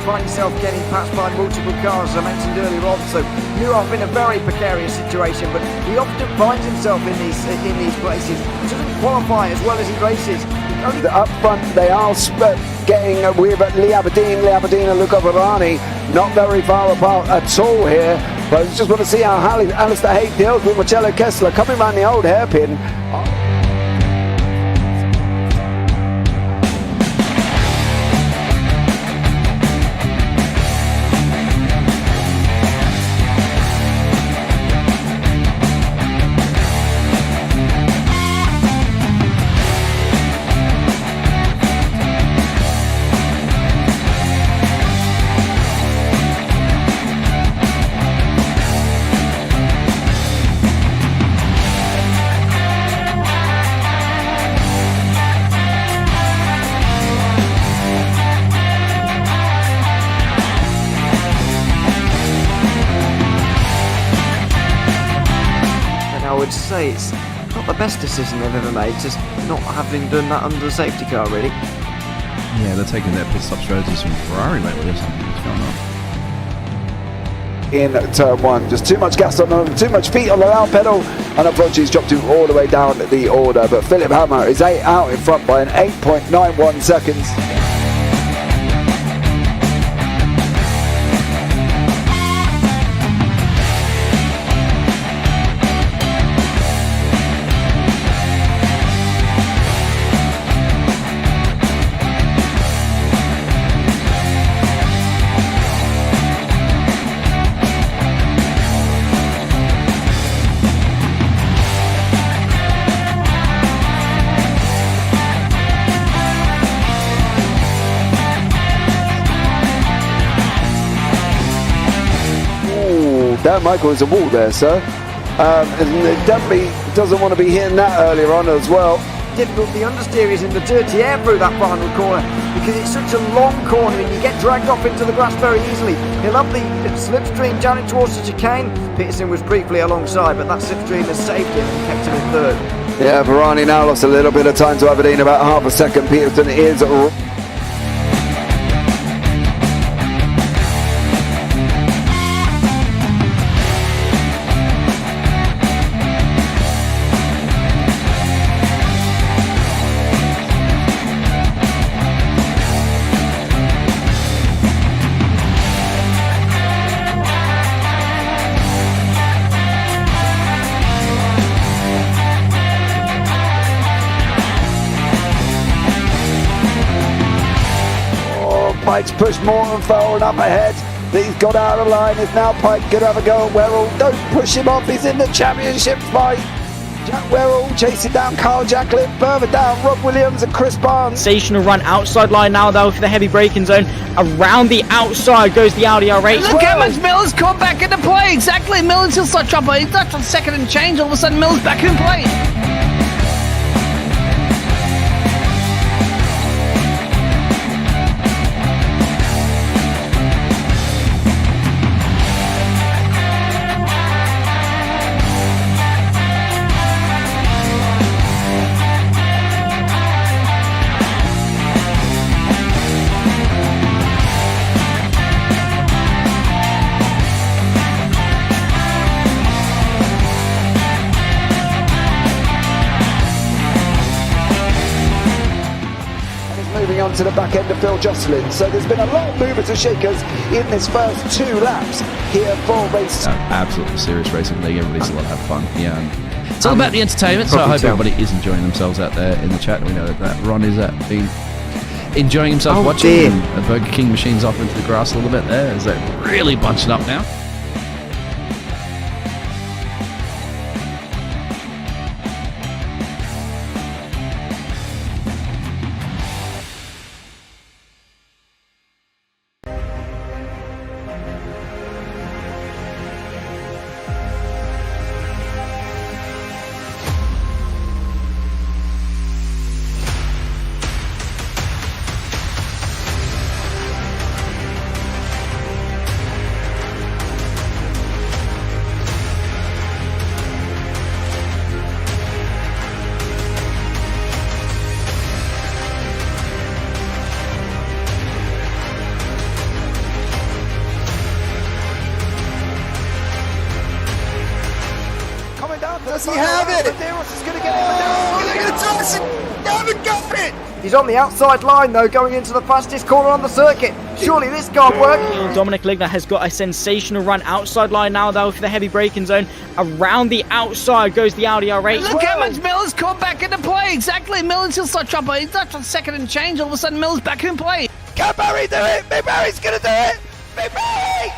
find yourself getting passed by multiple cars, as I mentioned earlier on. So you're off in a very precarious situation, but he often finds himself in these places. He doesn't qualify as well as he races. Up front, they are getting with Lee Aberdeen and Luca Varani not very far apart at all here. But I just want to see how Alistair Haig deals with Marcello Kessler coming around the old hairpin. I would say it's not the best decision they've ever made, just not having done that under the safety car, really. Yeah, they're taking their pit stop strategies from Ferrari lately or something. What's going on? In turn one, just too much gas on them, too much feet on the loud pedal, and unfortunately he's dropped him all the way down the order. But Philip Hammer is out in front by an 8.91 seconds. Dan Michael is a wall there, sir. And definitely doesn't want to be hitting that earlier on as well. Difficult, the understeer is in the dirty air through that final corner because it's such a long corner and you get dragged off into the grass very easily. He'll have the slipstream down it towards the chicane. Peterson was briefly alongside, but that slipstream has saved him and kept him in third. Yeah, Varani now lost a little bit of time to Aberdeen, about half a second. Peterson is Pike's pushed Morton forward up ahead. He's got out of line. It's now Pike going to have a go at Werrell. Don't push him off. He's in the championship fight. Jack Werrell chasing down Carl Jacklin. Further down, Rob Williams and Chris Barnes. Sensational run outside line now though for the heavy braking zone. Around the outside goes the Audi R8. Look how much Miller's caught back into play. Exactly. Miller's still start trouble. He's left on second and change. All of a sudden Miller's back in play. Moving on to the back end of Phil Jocelyn. So there's been a lot of movers and shakers in this first 2 laps here for race. Absolutely serious racing league. Everybody's a lot have fun. Yeah, and it's all about the entertainment. So I hope everybody is enjoying themselves out there in the chat. We know that Ron is been enjoying himself watching. The Burger King machine's off into the grass a little bit there. Is that really bunching up now? Does he have it? Medeiros is going to get it. Oh, they're going to toss it. They haven't got it. He's on the outside line though, going into the fastest corner on the circuit. Surely this can't work. Dominic Ligner has got a sensational run outside line now though for the heavy braking zone. Around the outside goes the Audi R8. Look how much Miller's caught back into play. Exactly. Miller's still start chopper. He's not on second and change. All of a sudden, Miller's back in play. Can Barry do it? Big Barry's going to do it. Big Barry.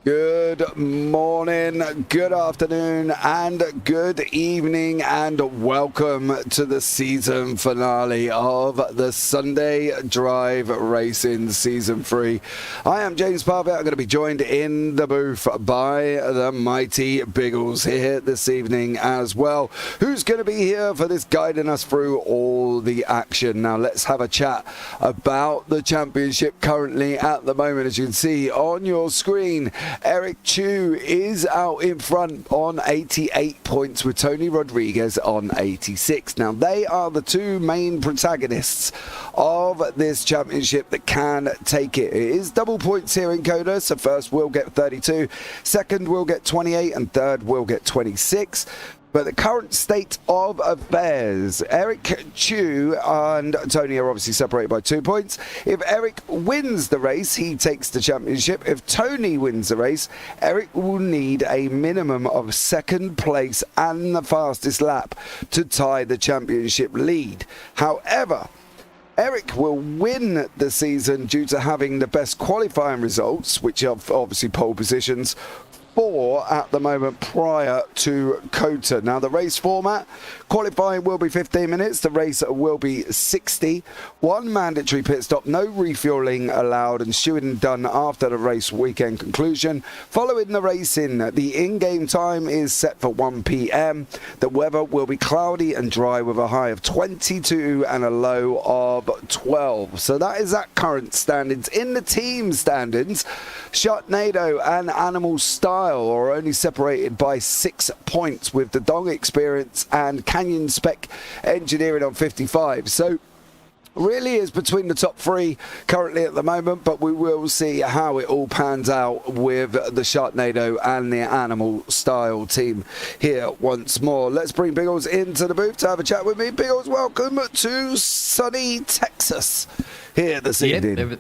Good morning, good afternoon, and good evening, and welcome to the season finale of the Sunday Drive Racing Season 3. I am James Parfitt. I'm going to be joined in the booth by the mighty Biggles here this evening as well, who's going to be here for this, guiding us through all the action. Now let's have a chat about the championship currently at the moment. As you can see on your screen, Eric Chu is out in front on 88 points with Tony Rodriguez on 86. Now, they are the two main protagonists of this championship that can take it. It is double points here in Coda, so first will get 32, second will get 28, and third will get 26. But the current state of affairs, Eric Chu and Tony are obviously separated by 2 points. If Eric wins the race, he takes the championship. If Tony wins the race, Eric will need a minimum of second place and the fastest lap to tie the championship lead. However, Eric will win the season due to having the best qualifying results, which are obviously pole positions, 4 at the moment prior to Kota. Now the race format, qualifying will be 15 minutes, the race will be 60, 1 mandatory pit stop, no refueling allowed, and stewarding done after the race weekend conclusion. Following the racing, the in-game time is set for 1 p.m. The weather will be cloudy and dry with a high of 22 and a low of 12. So that is at current standings. In the team standings, Sharknado and Animal Style are only separated by 6 points, with the Dong Experience and Canyon Spec Engineering on 55. So really is between the top 3 currently at the moment, but we will see how it all pans out with the Sharknado and the Animal Style team here once more. Let's bring Biggles into the booth to have a chat with me. Biggles, welcome to sunny Texas here this evening.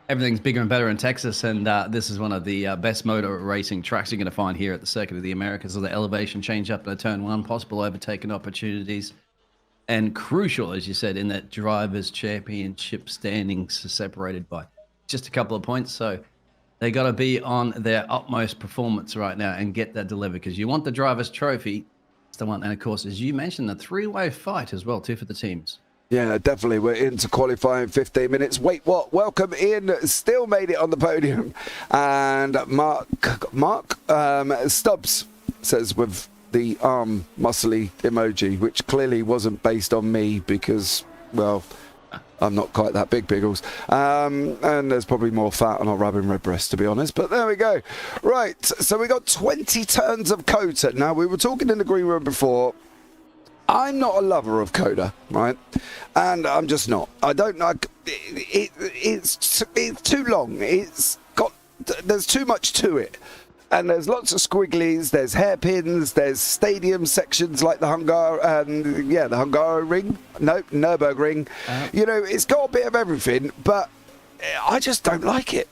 Everything's bigger and better in Texas, and this is one of the best motor racing tracks you're going to find here at the Circuit of the Americas. So the elevation change up to turn 1, possible overtaking opportunities, and crucial, as you said, in that drivers' championship standings are separated by just a couple of points. So they got to be on their utmost performance right now and get that delivered, because you want the drivers' trophy. It's the one, and of course, as you mentioned, the 3-way fight as well too for the teams. Yeah, definitely. We're into qualifying 15 minutes. Wait, what? Welcome in. Still made it on the podium. And Mark Stubbs says with the arm muscly emoji, which clearly wasn't based on me because, well, I'm not quite that big, Biggles. And there's probably more fat on our rubbing redbreast, to be honest. But there we go. Right, so we got 20 turns of Coda. Now, we were talking in the green room before. I'm not a lover of Coda, right? And I'm just not. I don't like it's too long. There's too much to it. And there's lots of squigglies, there's hairpins, there's stadium sections like the Hungaroring. Nope, Nürburgring. You know, it's got a bit of everything, but I just don't like it.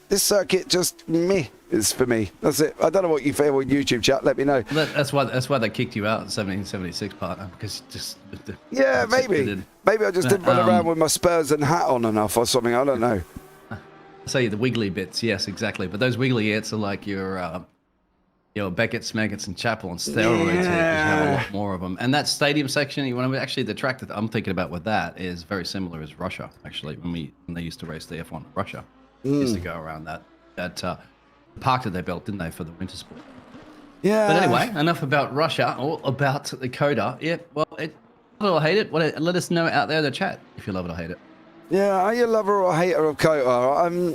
This circuit just meh is for me. That's it. I don't know what you feel on YouTube chat. Let me know. That's why they kicked you out in 1776, partner, because just yeah, maybe I just didn't run around with my spurs and hat on enough or something. I don't know. Say the wiggly bits, yes, exactly. But those wiggly bits are like your Beckett, Smeggets, and Chapel on steroids. You have a lot more of them. And that stadium section, actually the track that I'm thinking about with that is very similar as Russia. Actually, when they used to race the F1 in Russia, they used to go around that park that they built, didn't they, for the winter sport? Yeah. But anyway, enough about Russia or about the Coda. Yeah, well, love it or hate it. Let us know out there in the chat if you love it or hate it. Yeah, are you a lover or hater of Coda?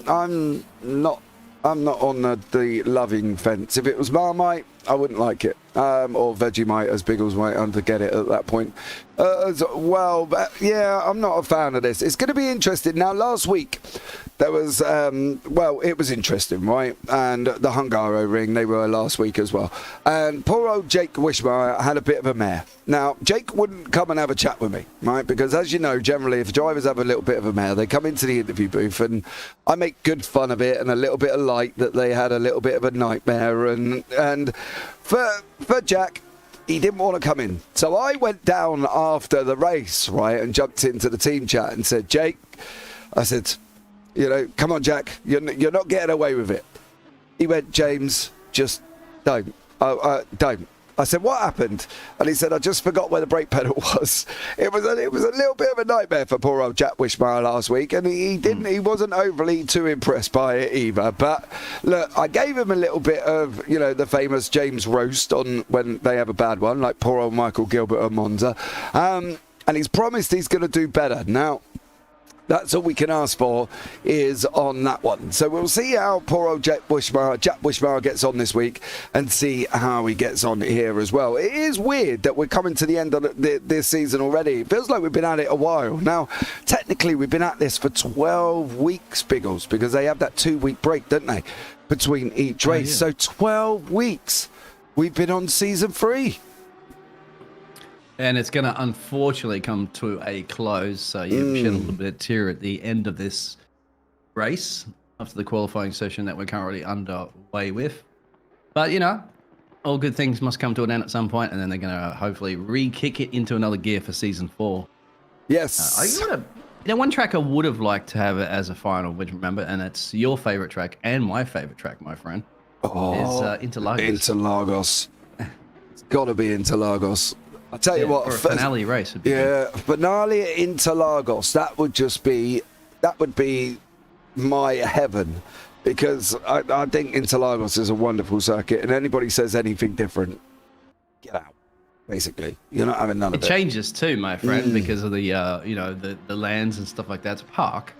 I'm not on the loving fence. If it was Marmite, I wouldn't like it. Or Vegemite, as Biggles might get it at that point. As well, but yeah, I'm not a fan of this. It's going to be interesting. Now, last week, there was, it was interesting, right? And the Hungaroring, they were last week as well. And poor old Jake Wishmeyer had a bit of a mare. Now, Jake wouldn't come and have a chat with me, right? Because as you know, generally, if drivers have a little bit of a mare, they come into the interview booth and I make good fun of it and a little bit of light that they had a little bit of a nightmare. And for Jack, he didn't want to come in. So I went down after the race, right, and jumped into the team chat and said, Jake, I said, come on, Jack, you're not getting away with it. He went, James, just don't. Don't. I said, what happened? And he said, I just forgot where the brake pedal was. It was a little bit of a nightmare for poor old Jack Wishmeyer last week, and he wasn't overly too impressed by it either. But look, I gave him a little bit of, the famous James roast on when they have a bad one, like poor old Michael Gilbert at Monza. And he's promised he's going to do better. Now, that's all we can ask for is on that one. So we'll see how poor old Jack Wishmeyer gets on this week and see how he gets on here as well. It is weird that we're coming to the end of this season already. It feels like we've been at it a while. Now, technically, we've been at this for 12 weeks, Biggles, because they have that 2-week break, don't they, between each race. So 12 weeks we've been on season 3. And it's going to unfortunately come to a close. So you've shed a little bit of tear at the end of this race after the qualifying session that we're currently underway with. But, all good things must come to an end at some point, and then they're going to hopefully re-kick it into another gear for season 4. Yes. One track I would have liked to have it as a final, which remember, and it's your favorite track and my favorite track, my friend, is Interlagos. Interlagos. It's got to be Interlagos. I'll tell you what, a finale race would be finale at Interlagos, that would be my heaven, because I think Interlagos is a wonderful circuit, and anybody says anything different, get out. Basically, you're not having none of it. It changes too, my friend, because of the the lands and stuff like that. It's a park,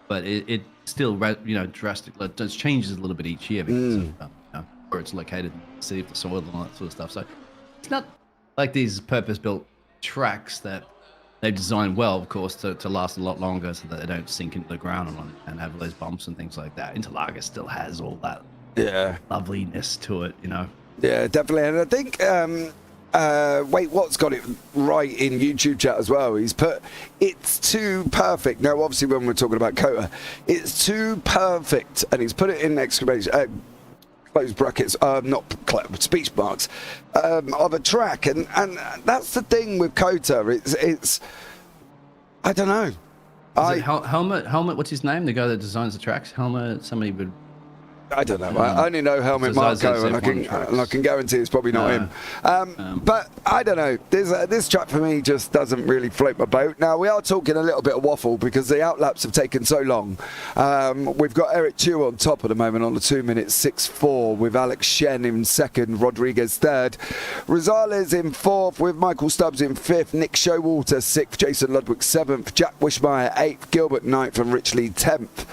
but it still drastically it changes a little bit each year because of where it's located, the city of the soil, and all that sort of stuff. So it's not like these purpose-built tracks that they've designed well, of course, to last a lot longer so that they don't sink into the ground and have those bumps and things like that. Interlagos still has all that loveliness to it, Yeah, definitely. And I think, Watt's got it right in YouTube chat as well. He's put, it's too perfect. Now, obviously, when we're talking about Coda, it's too perfect. And he's put it in exclamation close brackets, speech marks, of a track, and that's the thing with Coda. It's I don't know. Helmet, what's his name? The guy that designs the tracks. Helmet, somebody would. I don't know. I only know Helmut Marko, and I can guarantee it's probably not him. But I don't know. This track for me just doesn't really float my boat. Now, we are talking a little bit of waffle because the outlaps have taken so long. We've got Eric Chu on top at the moment on the 2 minutes 6.4 with Alex Shen in second, Rodriguez third, Rosales in fourth with Michael Stubbs in fifth, Nick Showalter sixth, Jason Ludwig seventh, Jack Wishmeyer eighth, Gilbert ninth, and Rich Lee 10th.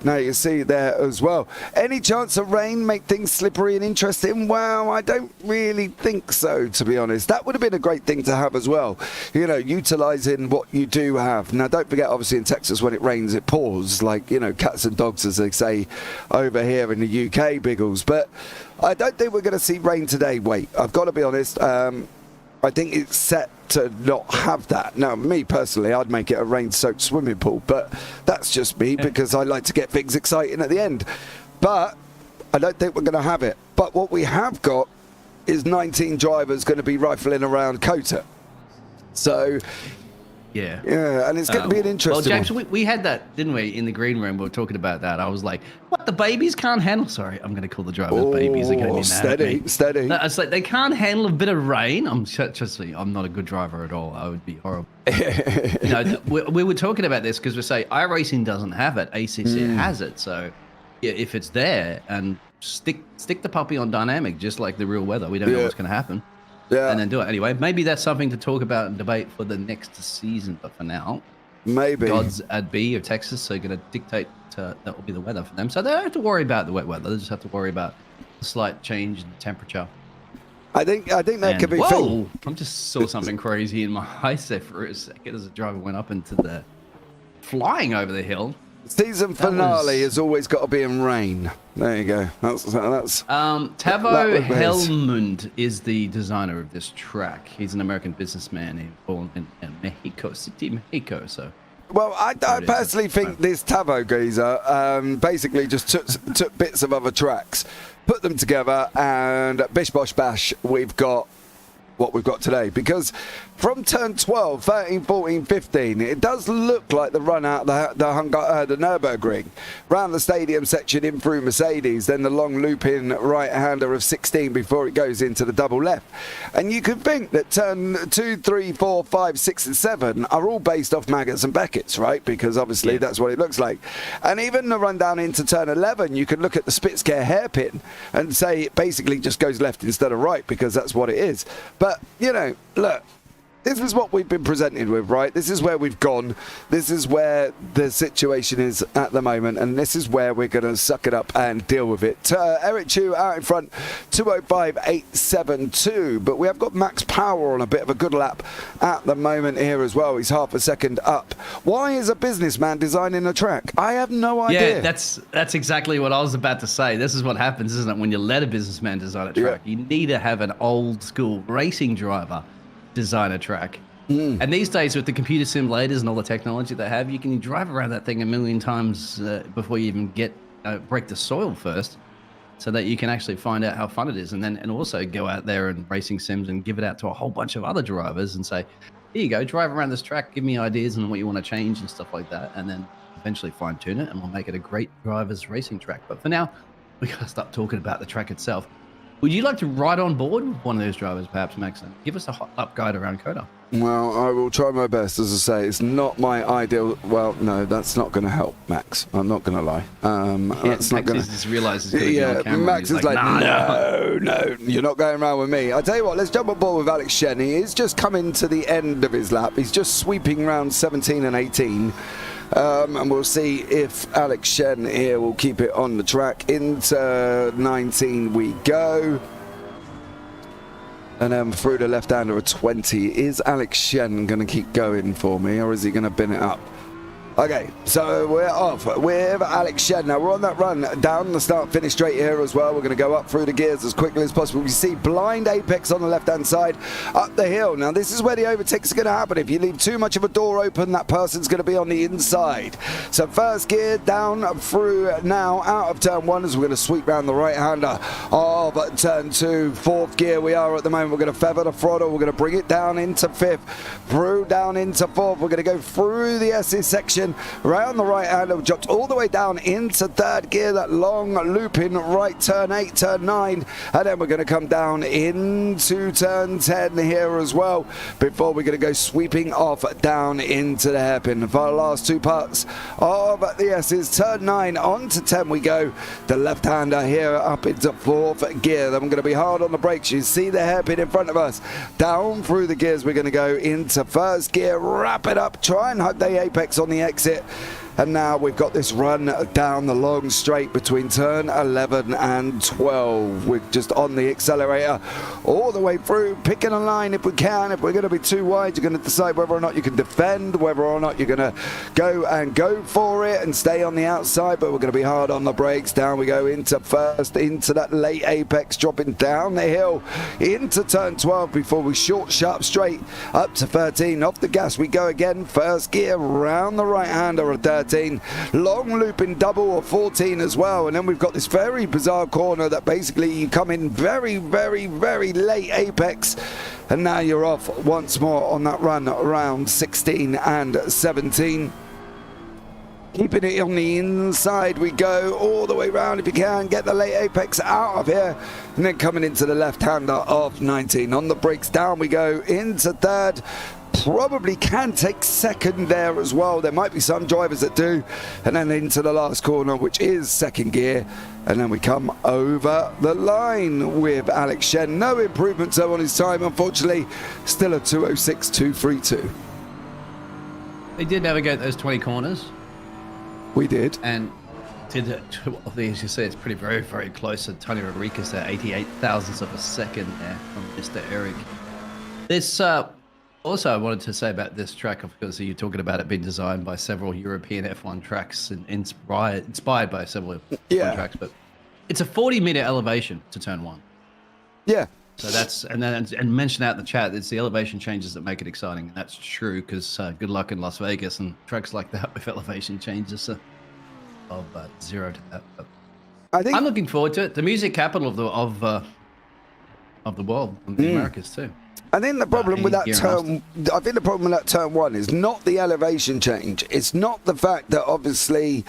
Now you see there as well. Any chance of rain make things slippery and interesting? Well, I don't really think so, to be honest. That would have been a great thing to have as well. You know, utilising what you do have. Now, don't forget, obviously, in Texas, when it rains, it pours, like, you know, cats and dogs, as they say over here in the UK, Biggles. But I don't think we're going to see rain today. Wait, I've got to be honest. I think it's set to not have that. Now, me personally, I'd make it a rain-soaked swimming pool, but that's just me because I like to get things exciting at the end. But I don't think we're going to have it. But what we have got is 19 drivers going to be rifling around COTA. So, yeah, and it's going to be an interesting James, we had that, didn't we, in the green room? We were talking about that. I was like, what, the babies can't handle? Sorry, I'm going to call the drivers babies. They're going to be mad at me. Steady. No, it's like they can't handle a bit of rain. I'm not a good driver at all. I would be horrible. You know, we were talking about this because we say iRacing doesn't have it. ACC has it. So yeah, if it's there, and stick the puppy on dynamic, just like the real weather. We don't know what's going to happen. Yeah. And then do it. Anyway, maybe that's something to talk about and debate for the next season. But for now, maybe gods at B of Texas are going to dictate that will be the weather for them. So they don't have to worry about the wet weather. They just have to worry about the slight change in temperature. I think that could be. Whoa! I just saw something crazy in my eyes there for a second as the driver went up into the flying over the hill. Season finale has always got to be in rain. There you go. That's Tavo Helmund is the designer of this track. He's an American businessman born in Mexico City, Mexico. So, well, I personally think this Tavo geezer basically just took bits of other tracks, put them together, and bish bosh bash, we've got what we've got today. Because from turn 12, 13, 14, 15, it does look like the run out the Nürburgring, round the stadium section in through Mercedes, then the long loop-in right-hander of 16 before it goes into the double left. And you could think that turn 2, 3, 4, 5, 6 and 7 are all based off Maggotts and Beckett's, right? Because obviously that's what it looks like. And even the run down into turn 11, you could look at the Spitzker hairpin and say it basically just goes left instead of right, because that's what it is. But, you know, look, this is what we've been presented with, right? This is where we've gone. This is where the situation is at the moment, and this is where we're going to suck it up and deal with it. Eric Chu out in front, 2:05.872, but we have got Max Power on a bit of a good lap at the moment here as well. He's half a second up. Why is a businessman designing a track? I have no idea. Yeah, that's exactly what I was about to say. This is what happens, isn't it? When you let a businessman design a track, you need to have an old school racing driver design a track. And these days with the computer simulators and all the technology they have, you can drive around that thing a million times before you even break the soil first, so that you can actually find out how fun it is, and also go out there and racing sims and give it out to a whole bunch of other drivers and say, here you go, drive around this track, give me ideas on what you want to change and stuff like that, and then eventually fine tune it and we'll make it a great driver's racing track. But for now, we gotta stop talking about the track itself. Would you like to ride on board with one of those drivers, perhaps, Max, and give us a hot up guide around COTA? Well, I will try my best. As I say, it's not my ideal. Well, no, that's not going to help, Max. I'm not going to lie. That's not going to. Just realizes it's going to be on camera. Max is like, no, you're not going around with me. I tell you what, let's jump on board with Alex Shen. He is just coming to the end of his lap. He's just sweeping round 17 and 18. And we'll see if Alex Shen here will keep it on the track. Into 19 we go. And then through the left-hander of 20. Is Alex Shen going to keep going for me, or is he going to bin it up? Okay, so we're off with Alex Shen. Now we're on that run down the start-finish straight here as well. We're going to go up through the gears as quickly as possible. You see blind apex on the left-hand side up the hill. Now this is where the overtakes are going to happen. If you leave too much of a door open, that person's going to be on the inside. So first gear down through now out of turn 1 as we're going to sweep round the right-hander of turn 2. Fourth gear we are at the moment. We're going to feather the throttle. We're going to bring it down into 5th, through down into 4th. We're going to go through the SS section in around the right hand, dropped all the way down into third gear, that long looping right turn 8, turn 9, and then we're going to come down into turn 10 here as well before we're going to go sweeping off down into the hairpin for the last two parts of the S's. Turn 9 on to 10 we go. The left-hander here up into fourth gear. Then we're going to be hard on the brakes. You see the hairpin in front of us. Down through the gears, we're going to go into first gear, wrap it up, try and hug the apex on the exit. And now we've got this run down the long straight between turn 11 and 12. We're just on the accelerator all the way through, picking a line if we can. If we're going to be too wide, you're going to decide whether or not you can defend, whether or not you're going to go for it and stay on the outside. But we're going to be hard on the brakes. Down we go into first, into that late apex, dropping down the hill into turn 12 before we short, sharp, straight up to 13. Off the gas we go again. First gear round the right hander of 13. Long looping double or 14 as well, and then we've got this very bizarre corner that basically you come in very, very, very late apex, and now you're off once more on that run around 16 and 17. Keeping it on the inside, we go all the way around if you can, get the late apex out of here, and then coming into the left-hander of 19. On the brakes down we go into third. Probably can take second there as well. There might be some drivers that do. And then into the last corner, which is second gear. And then we come over the line with Alex Shen. No improvements though on his time, unfortunately. Still a 206.232. They did navigate those 20 corners. We did. And did it, as you say, it's pretty very, very close to Tony Rodriguez there. 88 thousandths of a second there from Mr. Eric. This... Also, I wanted to say about this track, because you're talking about it being designed by several European F1 tracks and inspired by several F1 tracks, but it's a 40-meter elevation to turn 1. Yeah. So that's, and mention out in the chat, it's the elevation changes that make it exciting. And that's true, because good luck in Las Vegas and tracks like that with elevation changes of 0 to that. But I'm looking forward to it. The music capital of the world, and the Americas too. I think the problem with that turn 1 is not the elevation change. It's not the fact that obviously,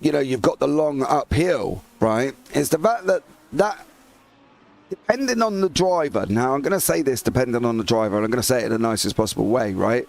you've got the long uphill, right? It's the fact that depending on the driver, now I'm going to say this depending on the driver, and I'm going to say it in the nicest possible way, right?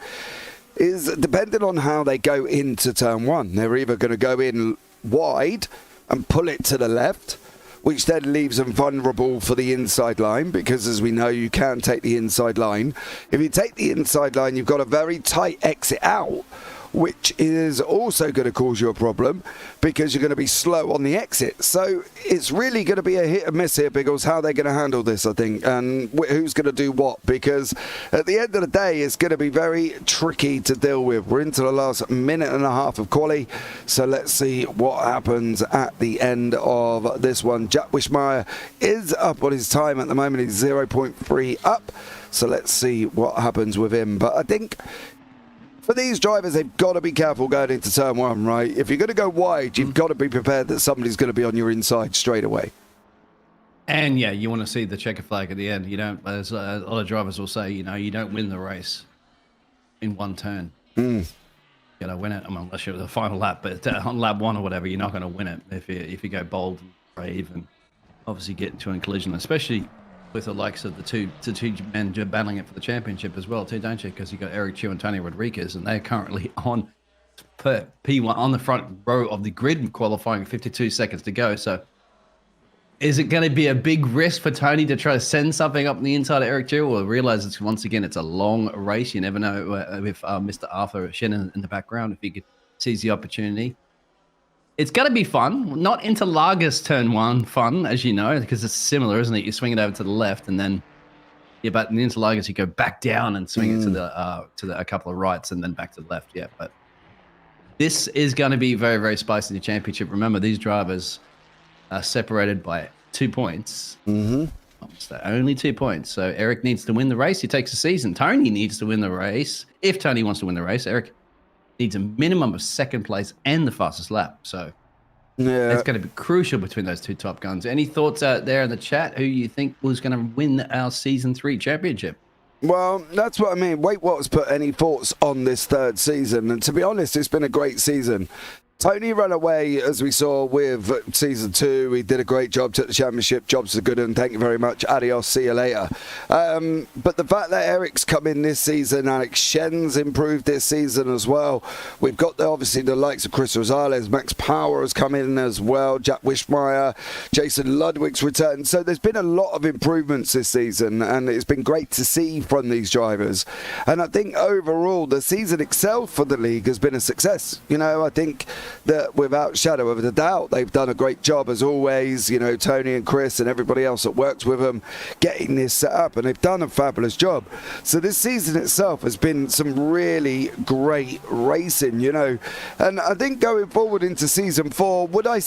Is depending on how they go into turn 1. They're either going to go in wide and pull it to the left, which then leaves them vulnerable for the inside line, because as we know, you can take the inside line. If you take the inside line, you've got a very tight exit out, which is also going to cause you a problem because you're going to be slow on the exit. So it's really going to be a hit and miss here, Biggles, how they're going to handle this, I think, and who's going to do what, because at the end of the day, it's going to be very tricky to deal with. We're into the last minute and a half of quali, so let's see what happens at the end of this one. Jack Wishmeyer is up on his time at the moment. He's 0.3 up, so let's see what happens with him. But I think for these drivers, they've got to be careful going into turn 1, right? If you're going to go wide, you've got to be prepared that somebody's going to be on your inside straight away. And yeah, you want to see the checker flag at the end. You don't, as a lot of drivers will say, you don't win the race in one turn. You know, win it, unless you're the final lap, but on lap 1 or whatever, you're not going to win it if you go bold and brave and obviously get into a collision, especially with the likes of the two men battling it for the championship as well, too, don't you? Because you got Eric Chu and Tony Rodriguez, and they're currently on P1 on the front row of the grid, qualifying 52 seconds to go. So, is it going to be a big risk for Tony to try to send something up on the inside of Eric Chu, or realize it's once again it's a long race? You never know if Mr. Arthur Shannon in the background, if he could seize the opportunity. It's going to be fun. Not Interlagos turn 1 fun, as you know, because it's similar, isn't it? You swing it over to the left, and then but in Interlagos you go back down and swing it to the a couple of rights, and then back to the left. Yeah, but this is going to be very, very spicy in the championship. Remember, these drivers are separated by 2 points. So only 2 points. So Eric needs to win the race. He takes the season. Tony needs to win the race. If Tony wants to win the race, Eric needs a minimum of second place and the fastest lap. So it's going to be crucial between those two top guns. Any thoughts out there in the chat? Who you think was going to win our season 3 championship? Well, that's what I mean. Wait, what's put any thoughts on this third season? And to be honest, it's been a great season. Tony ran away, as we saw, with season 2. He did a great job, took the championship. Jobs are good, and thank you very much. Adios, see you later. But the fact that Eric's come in this season, Alex Shen's improved this season as well. We've got, obviously, the likes of Chris Rosales. Max Power has come in as well. Jack Wishmeyer, Jason Ludwig's returned. So there's been a lot of improvements this season, and it's been great to see from these drivers. And I think overall, the season itself for the league has been a success. You know, I think that without shadow of a doubt, they've done a great job as always, you know, Tony and Chris and everybody else that works with them getting this set up, and they've done a fabulous job. So this season itself has been some really great racing, you know, and I think going forward into season 4, would I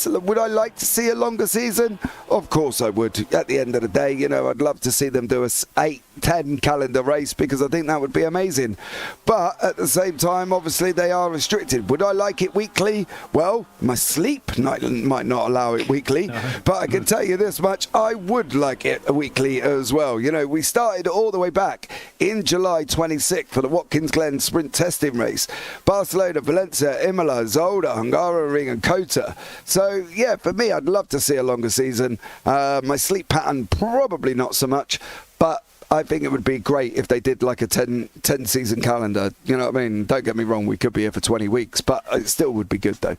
like to see a longer season? Of course I would. At the end of the day, you know, I'd love to see them do a 8-10 calendar race, because I think that would be amazing. But at the same time, obviously they are restricted. Would I like it weekly? Well, my sleep might not allow it weekly, but I can tell you this much, I would like it weekly as well. You know, we started all the way back in July 26th for the Watkins Glen Sprint Testing Race. Barcelona, Valencia, Imola, Zolder, Hungaroring and Kota. So, yeah, for me, I'd love to see a longer season. My sleep pattern, probably not so much, but I think it would be great if they did like a 10 season calendar. You know what I mean? Don't get me wrong, we could be here for 20 weeks, but it still would be good though.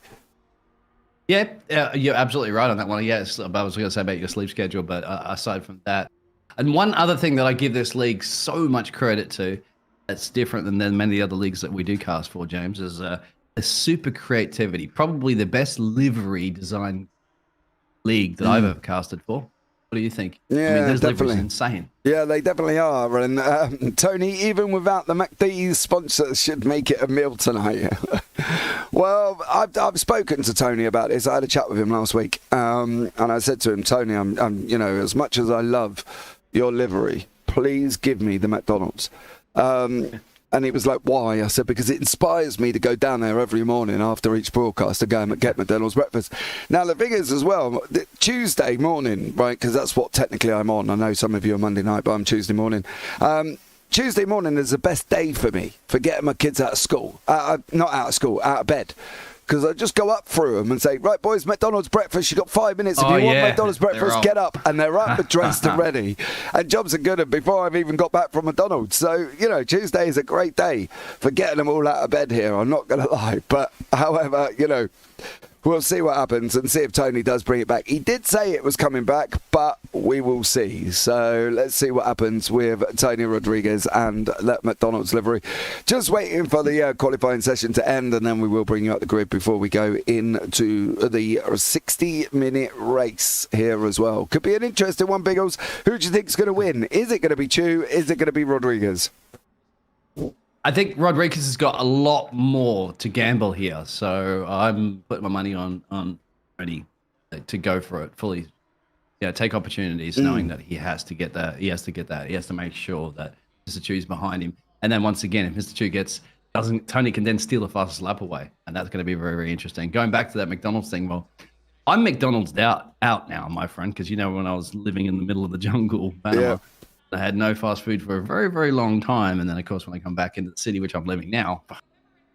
Yeah, you're absolutely right on that one. Yes, I was going to say about your sleep schedule, but aside from that, and one other thing that I give this league so much credit to, that's different than many other leagues that we do cast for, James, is a super creativity. Probably the best livery design league that I've ever casted for. What do you think? Yeah, I mean, those definitely. liveries insane. Yeah, they definitely are. And Tony, even without the MacD's sponsor, should make it a meal tonight. Well, I've spoken to Tony about this. I had a chat with him last week, and I said to him, Tony, I'm you know, as much as I love your livery, please give me the McDonald's. And he was like, why? I said, because it inspires me to go down there every morning after each broadcast to go and get McDonald's breakfast. Now, the thing is as well, Tuesday morning, right, because that's what technically I'm on. I know some of you are Monday night, but I'm Tuesday morning. Tuesday morning is the best day for me for getting my kids out of school. Not out of school, out of bed. Because I just go up through them and say, right, boys, McDonald's breakfast. You've got 5 minutes. If you want McDonald's breakfast, get up. And they're up, dressed and ready. And jobs are good before I've even got back from McDonald's. So, you know, Tuesday is a great day for getting them all out of bed here. I'm not going to lie. But, however, you know, we'll see what happens and see if Tony does bring it back. He did say it was coming back, but we will see. So let's see what happens with Tony Rodriguez and that McDonald's livery. Just waiting for the qualifying session to end, and then we will bring you up the grid before we go into the 60-minute race here as well. Could be an interesting one, Biggles. Who do you think is going to win? Is it going to be Chu? Is it going to be Rodriguez? I think Rodriguez has got a lot more to gamble here, so I'm putting my money on ready to go for it fully. Yeah, take opportunities, knowing that he has to get that. He has to make sure that Mr. Chu's behind him. And then once again, if Mr. Chu doesn't, Tony can then steal the fastest lap away, and that's going to be very, very interesting. Going back to that McDonald's thing, well, I'm McDonald's out now, my friend, because you know when I was living in the middle of the jungle, Panama, I had no fast food for a very, very long time. And then, of course, when I come back into the city, which I'm living now,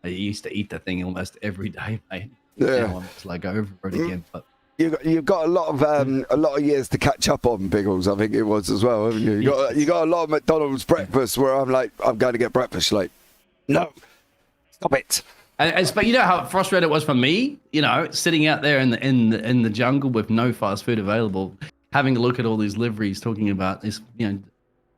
I used to eat that thing almost every day, mate. Yeah. Now I'm just like over it again. But You've got a lot of years to catch up on, Biggles, I think it was as well, haven't you? You got a lot of McDonald's breakfast where I'm like, I'm going to get breakfast. Like, no, stop it. But you know how frustrated it was for me, you know, sitting out there in the jungle with no fast food available, having a look at all these liveries talking about this, you know,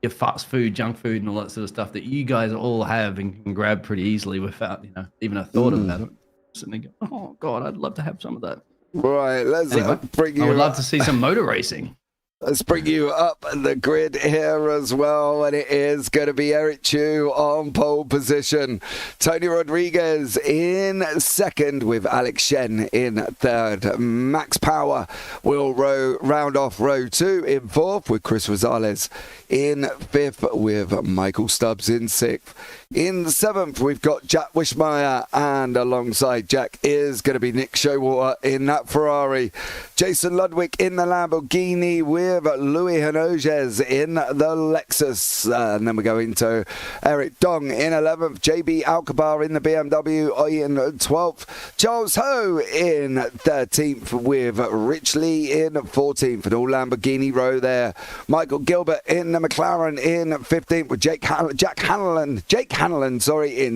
your fast food, junk food, and all that sort of stuff that you guys all have and can grab pretty easily without, you know, even a thought about it. Sitting there going, oh God, I'd love to have some of that. Right, let's bring you. I would love to see some motor racing. Let's bring you up the grid here as well, and it is going to be Eric Chu on pole position. Tony Rodriguez in second with Alex Shen in third. Max Power will round off row 2 in fourth with Chris Rosales in fifth with Michael Stubbs in sixth. In seventh, we've got Jack Wishmeyer, and alongside Jack is going to be Nick Showalter in that Ferrari. Jason Ludwig in the Lamborghini with with Louis Hinoges in the Lexus. And then we go into Eric Dong in 11th, JB Alcabar in the BMW in 12th, Charles Ho in 13th with Rich Lee in 14th, an all Lamborghini row there. Michael Gilbert in the McLaren in 15th with Jake Hanlon in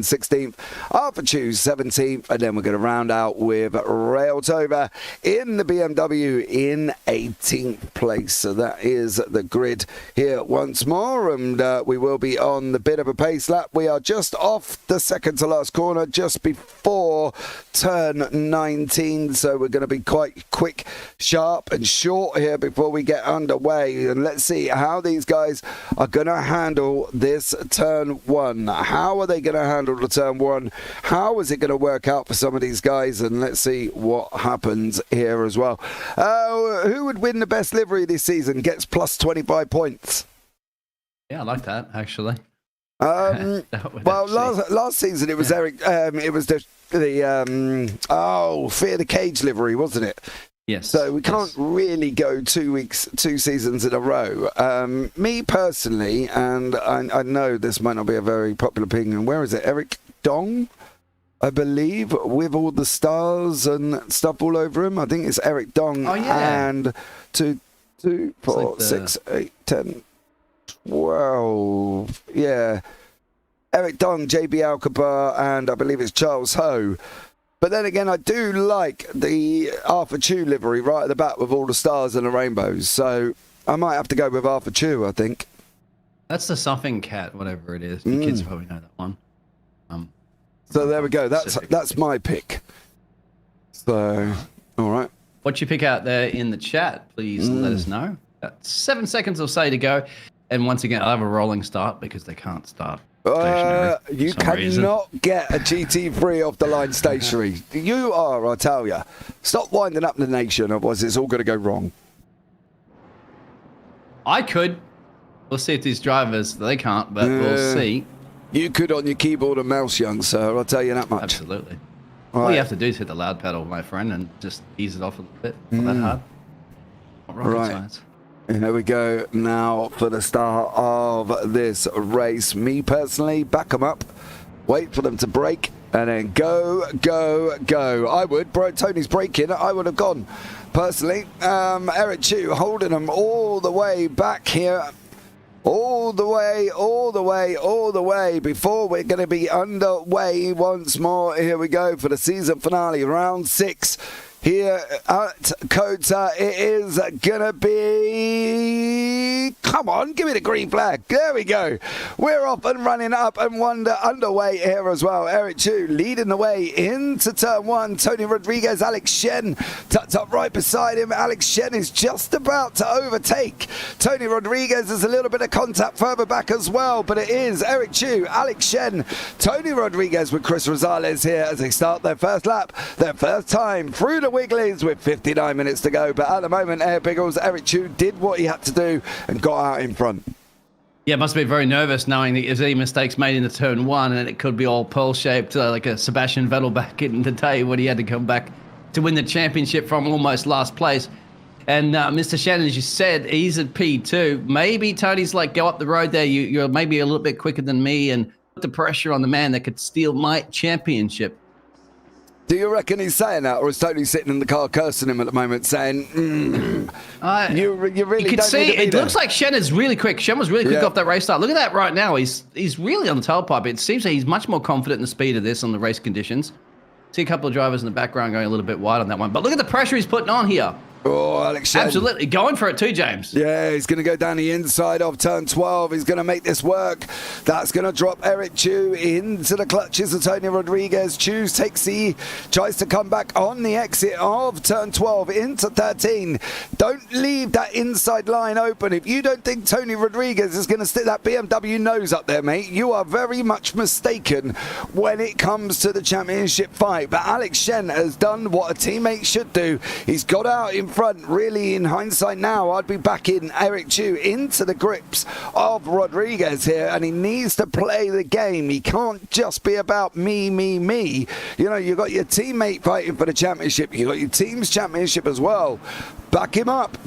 16th, Arthur Chu 17th, and then we're going to round out with Ray Altova in the BMW in 18th place. So that is the grid here once more, and we will be on the bit of a pace lap. We are just off the second to last corner, just before turn 19, so we're going to be quite quick, sharp and short here before we get underway. And let's see how these guys are going to handle this turn 1. How are they going to handle the turn 1? How is it going to work out for some of these guys? And let's see what happens here as well. Who would win the best livery this season? Gets plus 25 points. Yeah, I like that, actually. Well, last season it was Eric. It was the Fear the Cage livery, wasn't it? Yes. So we can't really go 2 seasons in a row. Me personally, and I know this might not be a very popular opinion. Where is it? Eric Dong, I believe, with all the stars and stuff all over him. I think it's Eric Dong. Oh, yeah. And 2, 4, 6, 8, 10, 12. Yeah. Eric Dong, JB Alcabar, and I believe it's Charles Ho. But then again, I do like the Arthur Chu livery right at the back with all the stars and the rainbows. So I might have to go with Arthur Chu, I think. That's the Something Cat, whatever it is. The kids probably know that one. So there we go. That's my pick. So, all right. What you pick out there in the chat, please let us know. Got 7 seconds or so to go. And once again, I'll have a rolling start because they can't start. You cannot get a GT3 off the line stationary. You are, I tell you. Stop winding up the nation, otherwise it's all going to go wrong. I could. We'll see if these drivers, they can't, but we'll see. You could on your keyboard and mouse, young sir, I'll tell you that much. Absolutely. All All you have to do is hit the loud pedal, my friend, and just ease it off a little bit. Not that hard. Not rocket science. Here we go now for the start of this race. Me personally, back them up, wait for them to brake, and then go, go, go. I would, Tony's braking, I would have gone. Personally, Eric Chu holding them all the way back here. All the way, all the way, all the way before we're going to be underway once more. Here we go for the season finale, round 6. Here at Kota, it is going to be... Come on, give me the green flag. There we go. We're off and running up and underway here as well. Eric Chu leading the way into turn 1. Tony Rodriguez, Alex Shen tucked up right beside him. Alex Shen is just about to overtake. Tony Rodriguez has a little bit of contact further back as well, but it is Eric Chu, Alex Shen, Tony Rodriguez with Chris Rosales here as they start their first lap, their first time through the Wigglies with 59 minutes to go. But at the moment, Biggles, Eric Chu did what he had to do and got out in front. Yeah, must be very nervous knowing that there's any mistakes made in the turn 1 and it could be all pearl-shaped like a Sebastian Vettel back in the day when he had to come back to win the championship from almost last place. And Mr. Shannon, as you said, he's at P2. Maybe Tony's like, go up the road there. You're maybe a little bit quicker than me and put the pressure on the man that could steal my championship. Do you reckon he's saying that, or is Tony sitting in the car cursing him at the moment, saying, you really you could don't see, need to be it there. looks like Shen is really quick. Shen was really quick off that race start. Look at that right now. He's really on the tailpipe. It seems that he's much more confident in the speed of this on the race conditions. See a couple of drivers in the background going a little bit wide on that one. But look at the pressure he's putting on here. Oh, Alex Shen. Absolutely. Going for it too, James. Yeah, he's going to go down the inside of turn 12. He's going to make this work. That's going to drop Eric Chu into the clutches of Tony Rodriguez. Chu tries to come back on the exit of turn 12 into 13. Don't leave that inside line open. If you don't think Tony Rodriguez is going to stick that BMW nose up there, mate, you are very much mistaken when it comes to the championship fight. But Alex Shen has done what a teammate should do. He's got out in front. Really, in hindsight now, I'd be backing Eric Chu into the grips of Rodriguez here, and he needs to play the game. He can't just be about me, me, me. You know, you've got your teammate fighting for the championship. You've got your team's championship as well. Back him up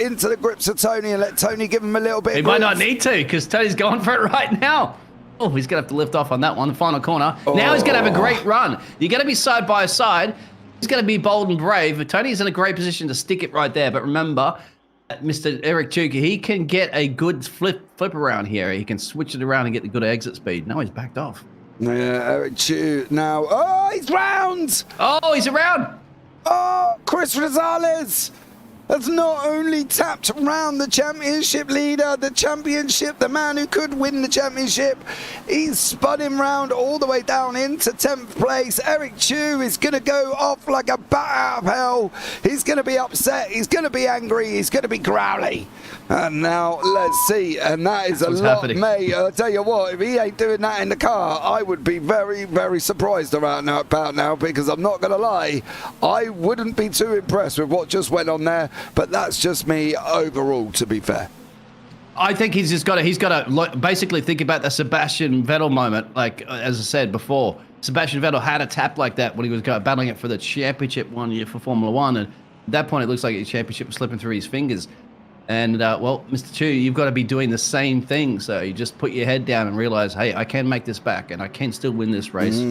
into the grips of Tony and let Tony give him a little bit. He might not need to, because Tony's going for it right now. Oh, he's going to have to lift off on that one, the final corner. Now he's going to have a great run. You're going to be side by side. He's going to be bold and brave. Tony's in a great position to stick it right there. But remember, Mr. Eric Chuka, he can get a good flip around here. He can switch it around and get the good exit speed. Now he's backed off. Yeah, Eric Chu now. Oh, he's round. Oh, he's around. Oh, Chris Rosales has not only tapped round the championship leader, the man who could win the championship. He's spun him round all the way down into 10th place. Eric Chu is going to go off like a bat out of hell. He's going to be upset. He's going to be angry. He's going to be growly. And now let's see. And that is a lot, mate. I'll tell you what, if he ain't doing that in the car, I would be very, very surprised about now, because I'm not going to lie, I wouldn't be too impressed with what just went on there. But that's just me overall, to be fair. I think he's got to basically think about the Sebastian Vettel moment. Like, as I said before, Sebastian Vettel had a tap like that when he was battling it for the championship one year for Formula One. And at that point, it looks like his championship was slipping through his fingers. And, well, Mr. Chu, you've got to be doing the same thing. So you just put your head down and realize, hey, I can make this back and I can still win this race.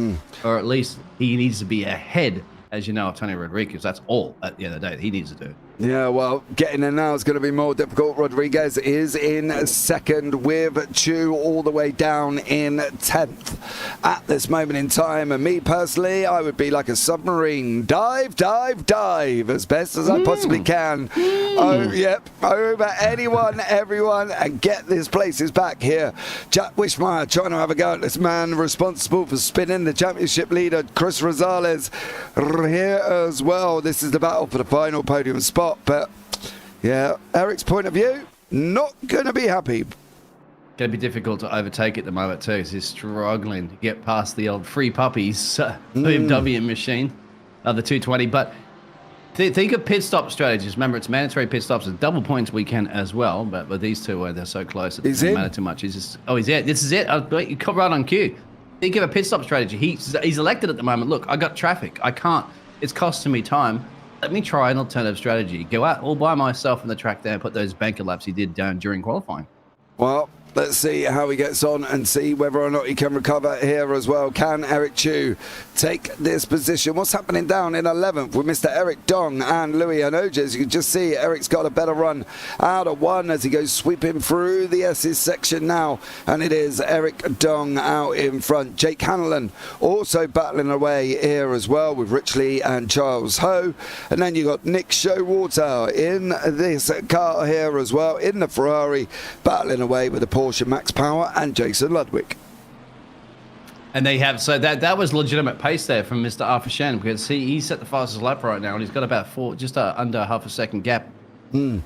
Or at least he needs to be ahead, as you know, of Tony Rodriguez. That's all at the end of the day that he needs to do. Yeah, well, getting there now is going to be more difficult. Rodriguez is in second with Chu all the way down in 10th at this moment in time. And me personally, I would be like a submarine. Dive, dive, dive as best as I possibly can. Oh, yep. Over anyone, everyone, and get this places back here. Jack Wishmeyer trying to have a go at this man responsible for spinning the championship leader, Chris Rosales, here as well. This is the battle for the final podium spot. But yeah, Eric's point of view, not going to be happy. Going to be difficult to overtake at the moment too, because he's struggling to get past the old free puppies BMW machine of the 220. But think of pit stop strategies. Remember, it's mandatory pit stops and double points weekend as well. But with these two, they're so close, it doesn't matter too much. He's in. This is it. You come right on cue. Think of a pit stop strategy. He's elected at the moment. Look, I got traffic. I can't. It's costing me time. Let me try an alternative strategy. Go out all by myself on the track there and put those banker laps he did down during qualifying. Well, let's see how he gets on and see whether or not he can recover here as well. Can Eric Chu take this position? What's happening down in 11th with Mr. Eric Dong and Louis Hanoges? You can just see Eric's got a better run out of one as he goes sweeping through the S's section now. And it is Eric Dong out in front. Jake Hanlon also battling away here as well with Rich Lee and Charles Ho. And then you got Nick Showalter in this car here as well, in the Ferrari, battling away with the Porsche Max Power and Jason Ludwig. And they have, so that was legitimate pace there from Mr. Arthur Shen, because he set the fastest lap right now and he's got about just under half a second gap to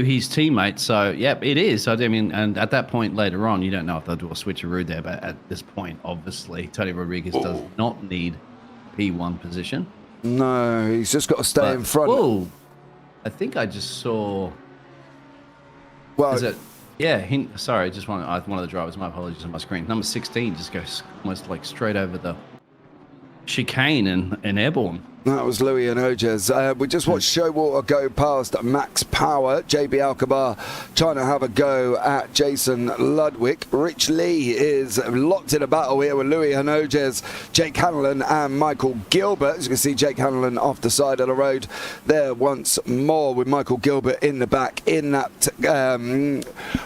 his teammate. So, yep, it is. So, I mean, and at that point later on, you don't know if they'll do a switcheroo there, but at this point, obviously, Tony Rodriguez does not need P1 position. No, he's just got to stay in front. Whoa, I think I just saw. Well, is it? Yeah, sorry, just one of the drivers. My apologies on my screen. Number 16 just goes almost like straight over the chicane and airborne. That was Louis Hanoges. We just watched Showalter go past Max Power. JB Alcabar trying to have a go at Jason Ludwig. Rich Lee is locked in a battle here with Louis Hanoges, Jake Hanlon and Michael Gilbert. As you can see, Jake Hanlon off the side of the road there once more with Michael Gilbert in the back in that...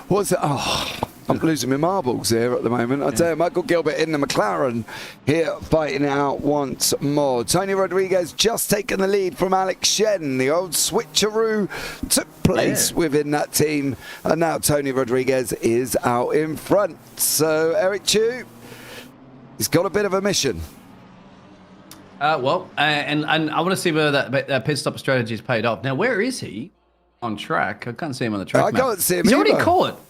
what's it? Oh... I'm losing my marbles here at the moment. I tell you, Michael Gilbert in the McLaren here fighting it out once more. Tony Rodriguez just taken the lead from Alex Shen. The old switcheroo took place within that team. And now Tony Rodriguez is out in front. So Eric Chu, he's got a bit of a mission. And I want to see whether that pit stop strategy has paid off. Now, where is he on track? I can't see him on the track. I can't see him. He's already caught.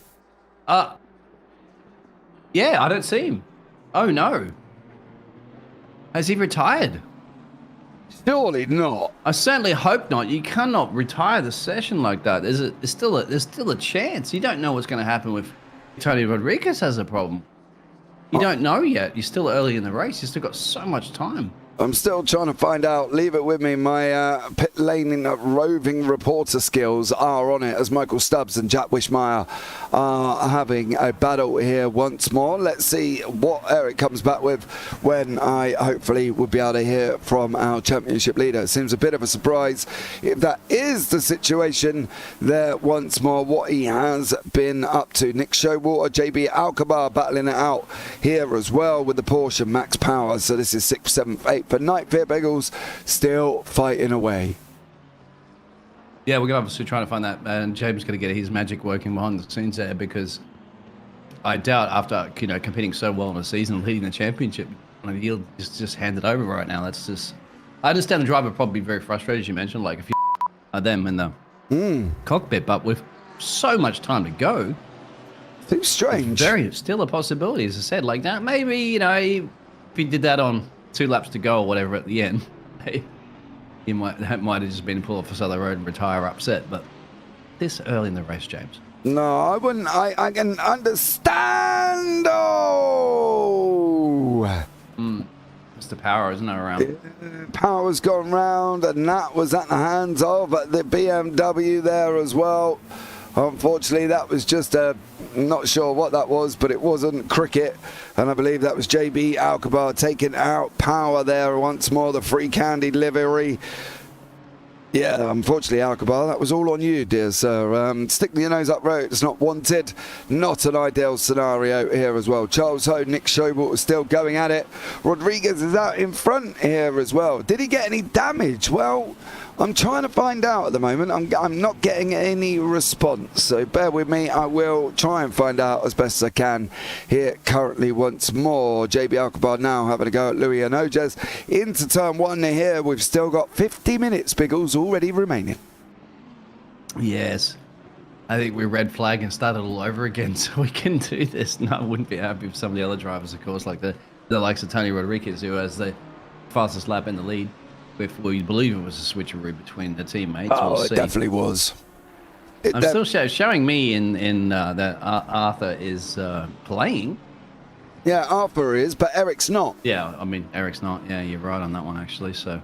Yeah, I don't see him. Oh, no. Has he retired? Surely not. I certainly hope not. You cannot retire the session like that. There's still a chance. You don't know what's going to happen if Tony Rodriguez has a problem. You don't know yet. You're still early in the race. You've still got so much time. I'm still trying to find out. Leave it with me. My pit lane roving reporter skills are on it as Michael Stubbs and Jack Wishmeyer are having a battle here once more. Let's see what Eric comes back with when I hopefully will be able to hear from our championship leader. It seems a bit of a surprise if that is the situation there once more, what he has been up to. Nick Showwater, JB Alcabar battling it out here as well with the Porsche Max Power. So this is 6th, 7th, 8th. But Night Fear Biggles still fighting away. Yeah, we're obviously trying to find that, and James going to get his magic working behind the scenes there, because I doubt after competing so well in a season, leading the championship, he'll just hand it over right now. That's just. I understand the driver probably be very frustrated, as you mentioned, like if you them in the cockpit, but with so much time to go, seems strange. Still a possibility, as I said, like that. Maybe if he did that on 2 laps to go or whatever at the end, that might have just been pull off the side of the road and retire upset. But this early in the race, James. No, I wouldn't. I can understand. Oh. Mr. Power, isn't it, around? Power's gone round, and that was at the hands of the BMW there as well. Unfortunately, that was just not sure what that was, but it wasn't cricket. And I believe that was JB Alcabar taking out Power there once more, the free candy livery. Yeah, unfortunately, Alcabar, that was all on you, dear sir. Sticking your nose up road, it's not wanted. Not an ideal scenario here as well. Charles Ho, Nick Showwater still going at it. Rodriguez is out in front here as well. Did he get any damage? Well, I'm trying to find out at the moment. I'm not getting any response, so bear with me. I will try and find out as best as I can here currently once more. JB Alcabar now having a go at Louis Anojes into turn 1 here. We've still got 50 minutes, Biggles, already remaining. Yes. I think we red flag and started all over again, so we can do this. No, I wouldn't be happy with some of the other drivers, of course, like the likes of Tony Rodriguez, who has the fastest lap in the lead. If we believe it was a switcheroo between the teammates. Oh, it definitely was. I'm still showing me in that Arthur is playing. Yeah, Arthur is, but Eric's not. Yeah, I mean, Eric's not. Yeah, you're right on that one, actually. So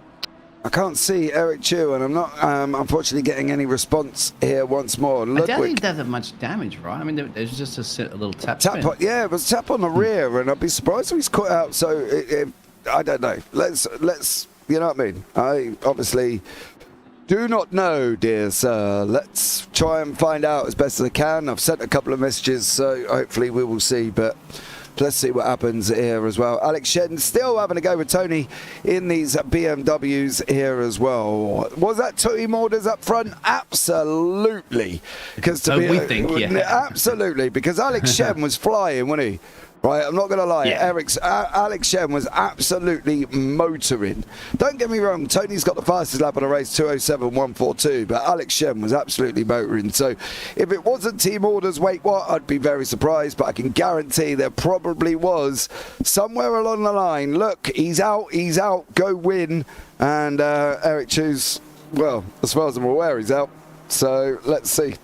I can't see Eric Chu, and I'm not, unfortunately, getting any response here once more. I don't think that much damage, right? I mean, there's just a little tap. Yeah, it was tap on the rear, and I'd be surprised if he's caught out. So I don't know. Let's. You know what I mean? I obviously do not know, dear sir. Let's try and find out as best as I can. I've sent a couple of messages, so hopefully we will see. But let's see what happens here as well. Alex Shen still having a go with Tony in these BMWs here as well. Was that team orders up front? Absolutely. Because we think, yeah. Absolutely, because Alex Shen was flying, wasn't he? Right, I'm not going to lie, yeah. Alex Shen was absolutely motoring. Don't get me wrong, Tony's got the fastest lap of the race, 2:07.142, but Alex Shen was absolutely motoring. So if it wasn't team orders, wait, what? I'd be very surprised, but I can guarantee there probably was somewhere along the line. Look, he's out, go win. And Eric Chu's, well, as far as I'm aware, he's out. So let's see.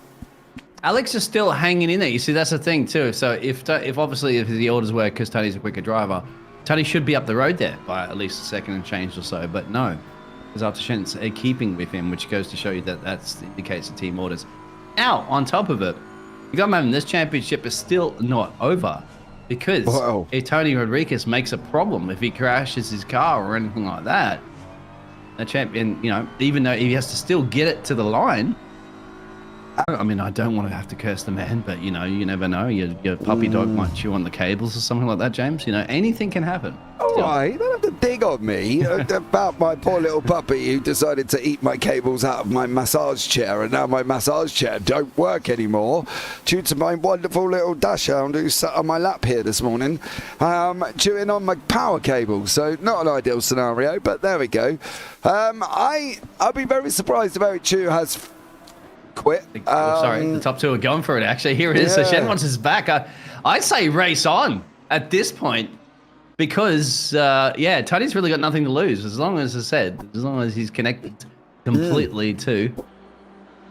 Alex is still hanging in there. You see, that's the thing too. So if the orders were because Tony's a quicker driver, Tony should be up the road there by at least a second and change or so. But no, because Arthur Shen's keeping with him, which goes to show you that that's indicates the team orders. Now, on top of it, you got to remember this championship is still not over, because if Tony Rodriguez makes a problem, if he crashes his car or anything like that, the champion, even though he has to still get it to the line. I mean, I don't want to have to curse the man, but, you never know. Your puppy dog might chew on the cables or something like that, James. Anything can happen. All right, you don't have to dig on me about my poor little puppy who decided to eat my cables out of my massage chair, and now my massage chair don't work anymore due to my wonderful little dachshund who sat on my lap here this morning, chewing on my power cable. So not an ideal scenario, but there we go. I'll be very surprised if Eric Chu has quit. Sorry, the top two are going for it, actually. Here it is. Yeah. So Shen wants his back. I say race on at this point. because Tony's really got nothing to lose as long as he's connected completely to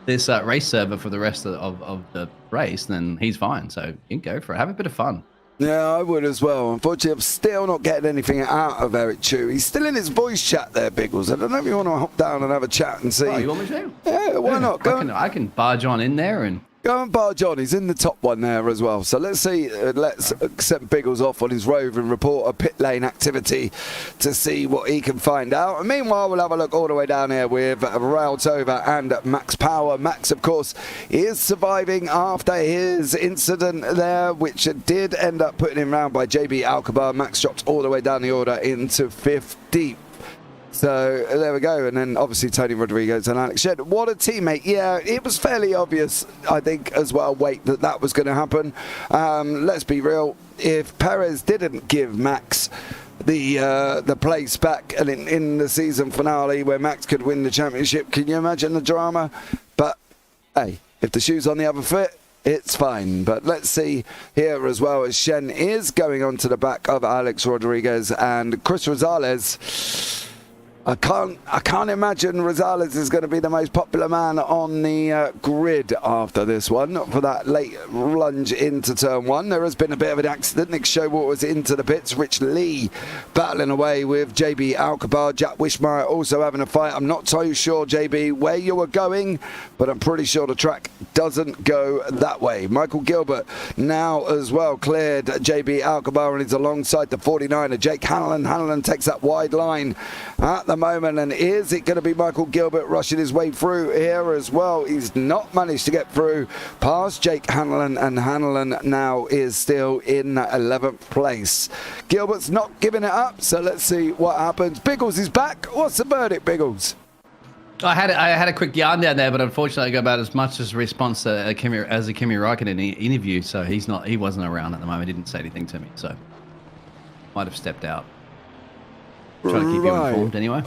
this race server for the rest of the race, then he's fine. So you can go for it. Have a bit of fun. Yeah, I would as well. Unfortunately, I'm still not getting anything out of Eric Chu. He's still in his voice chat there, Biggles. I don't know if you want to hop down and have a chat and see. Oh, you want me to? Yeah, why not? I can barge on in there and... Go and barge on. He's in the top one there as well. So let's see. Let's send Biggles off on his roving report of pit lane activity to see what he can find out. And meanwhile, we'll have a look all the way down here with Rautova and Max Power. Max, of course, is surviving after his incident there, which did end up putting him round by JB Alcabar. Max dropped all the way down the order into 50. So there we go. And then obviously Tony Rodriguez and Alex Shed. What a teammate. Yeah, it was fairly obvious, I think, as well, that was going to happen. Let's be real. If Perez didn't give Max the place back and in the season finale where Max could win the championship, can you imagine the drama? But, hey, if the shoe's on the other foot, it's fine. But let's see here as well as Shen is going on to the back of Alex Rodriguez and Chris Rosales. I can't imagine Rosales is going to be the most popular man on the grid after this one for that late lunge into turn one. There has been a bit of an accident. Nick Showalter was into the pits. Rich Lee battling away with JB Alcabar. Jack Wishmeyer also having a fight. I'm not too sure, JB, where you were going, but I'm pretty sure the track doesn't go that way. Michael Gilbert now as well cleared JB Alcabar and is alongside the 49er Jake Hanlon. Hanlon takes that wide line at the moment, and is it going to be Michael Gilbert rushing his way through here as well? He's not managed to get through past Jake Hanlon, and Hanlon now is still in 11th place. Gilbert's not giving it up, so let's see what happens. Biggles is back. What's the verdict, Biggles? I had a quick yarn down there, but unfortunately I got about as much as a response to Kimi Räikkönen interview, so he wasn't around at the moment. He didn't say anything to me, so might have stepped out. Trying to keep you informed anyway.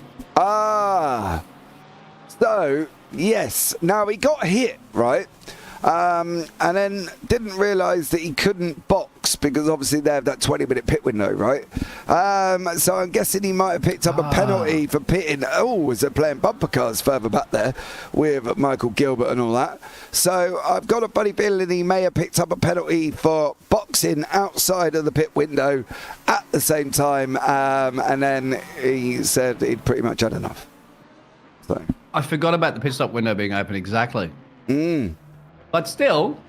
So yes, now he got hit, right? And then didn't realise that he couldn't box because obviously they have that 20-minute pit window, right? So I'm guessing he might have picked up a penalty for pitting. Oh, was they playing bumper cars further back there with Michael Gilbert and all that? So I've got a funny feeling he may have picked up a penalty for boxing outside of the pit window at the same time, and then he said he'd pretty much had enough. So I forgot about the pit stop window being open, exactly. But still,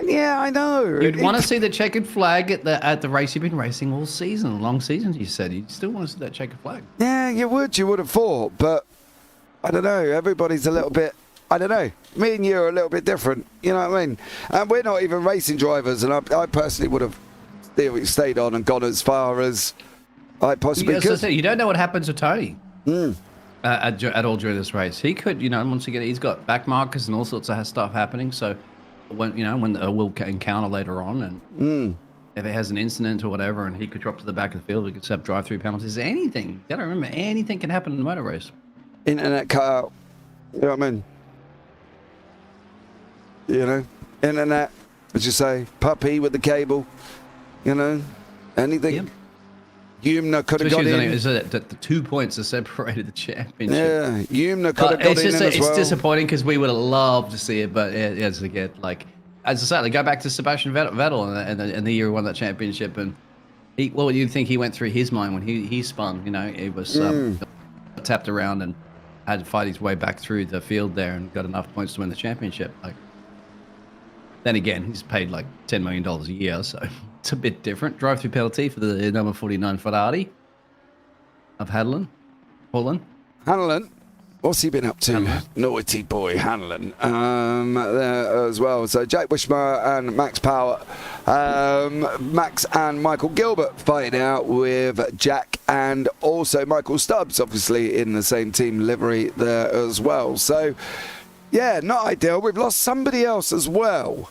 yeah, I know. You'd want to see the checkered flag at the race you've been racing all season, long seasons. You said you still want to see that checkered flag. Yeah, you would have thought, but I don't know. Everybody's a little bit. I don't know. Me and you are a little bit different. You know what I mean? And we're not even racing drivers, and I personally would have stayed on and gone as far as I possibly could. So you don't know what happens to Tony. At all during this race, he could, once again, he's got back markers and all sorts of stuff happening. So when we'll encounter later on, and if it has an incident or whatever, and he could drop to the back of the field, he could set up drive-through penalties. Anything. You gotta remember, anything can happen in a motor race. Internet cut out. You know what I mean? Internet, as you say, puppy with the cable. Anything. Yep. Yumna could have got in. The 2 points that separated the championship. Yeah, Yumna could have got in as well. It's disappointing because we would have loved to see it, but as I said, go back to Sebastian Vettel and the year he won that championship, and what would you think he went through his mind when he spun? He was tapped around and had to fight his way back through the field there and got enough points to win the championship. Then again, he's paid like $10 million a year, so it's a bit different. Drive-through penalty for the number 49 Ferrari of Hanlon. What's he been up to? Naughty boy Hanlon. There as well. So Jack Wishmeyer and Max Power. Max and Michael Gilbert fighting out with Jack and also Michael Stubbs, obviously in the same team livery there as well. So yeah, not ideal. We've lost somebody else as well.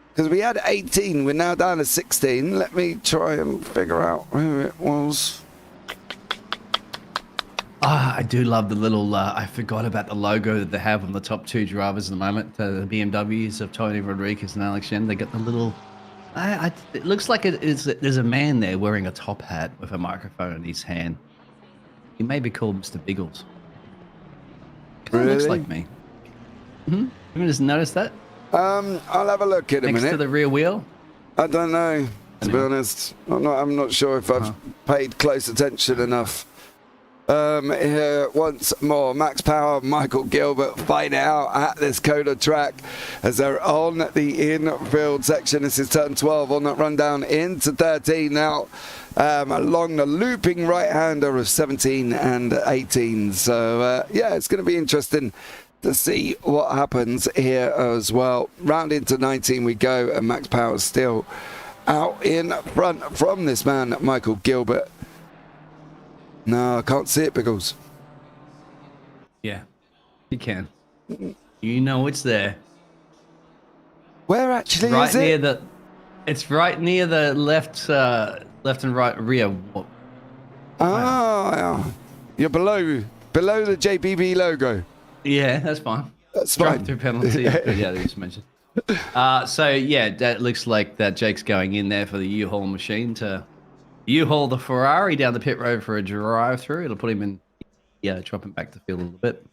Because we had 18, we're now down to 16. Let me try and figure out who it was. I do love the little, I forgot about the logo that they have on the top two drivers at the moment, the BMWs of Tony Rodriguez and Alex Shen. They got the little It looks like there's a man there wearing a top hat with a microphone in his hand. He may be called Mr. Biggles. Kind of looks like me. You just noticed that? I'll have a look in a Next minute. to the rear wheel? I don't know, to be honest. I'm not sure if I've paid close attention enough. Here once more, Max Power, Michael Gilbert fight out at this Coda track as they're on the infield section. This is turn 12 on that rundown into 13 now, along the looping right-hander of 17 and 18. So, yeah, it's going to be interesting to see what happens here as well. Round into 19 we go, and Max Power's still out in front from this man, Michael Gilbert. No, I can't see it, Biggles. Yeah, you can. You know it's there. Where actually Right is it? near the. It's right near the left and right rear. Yeah. You're below the JPB logo. Yeah, that's fine. That's fine. Drive-through penalty. Yeah, they just mentioned. So yeah, that looks like that Jake's going in there for the U-Haul machine to U-Haul the Ferrari down the pit road for a drive-through. It'll put him in, drop him back to field a little bit.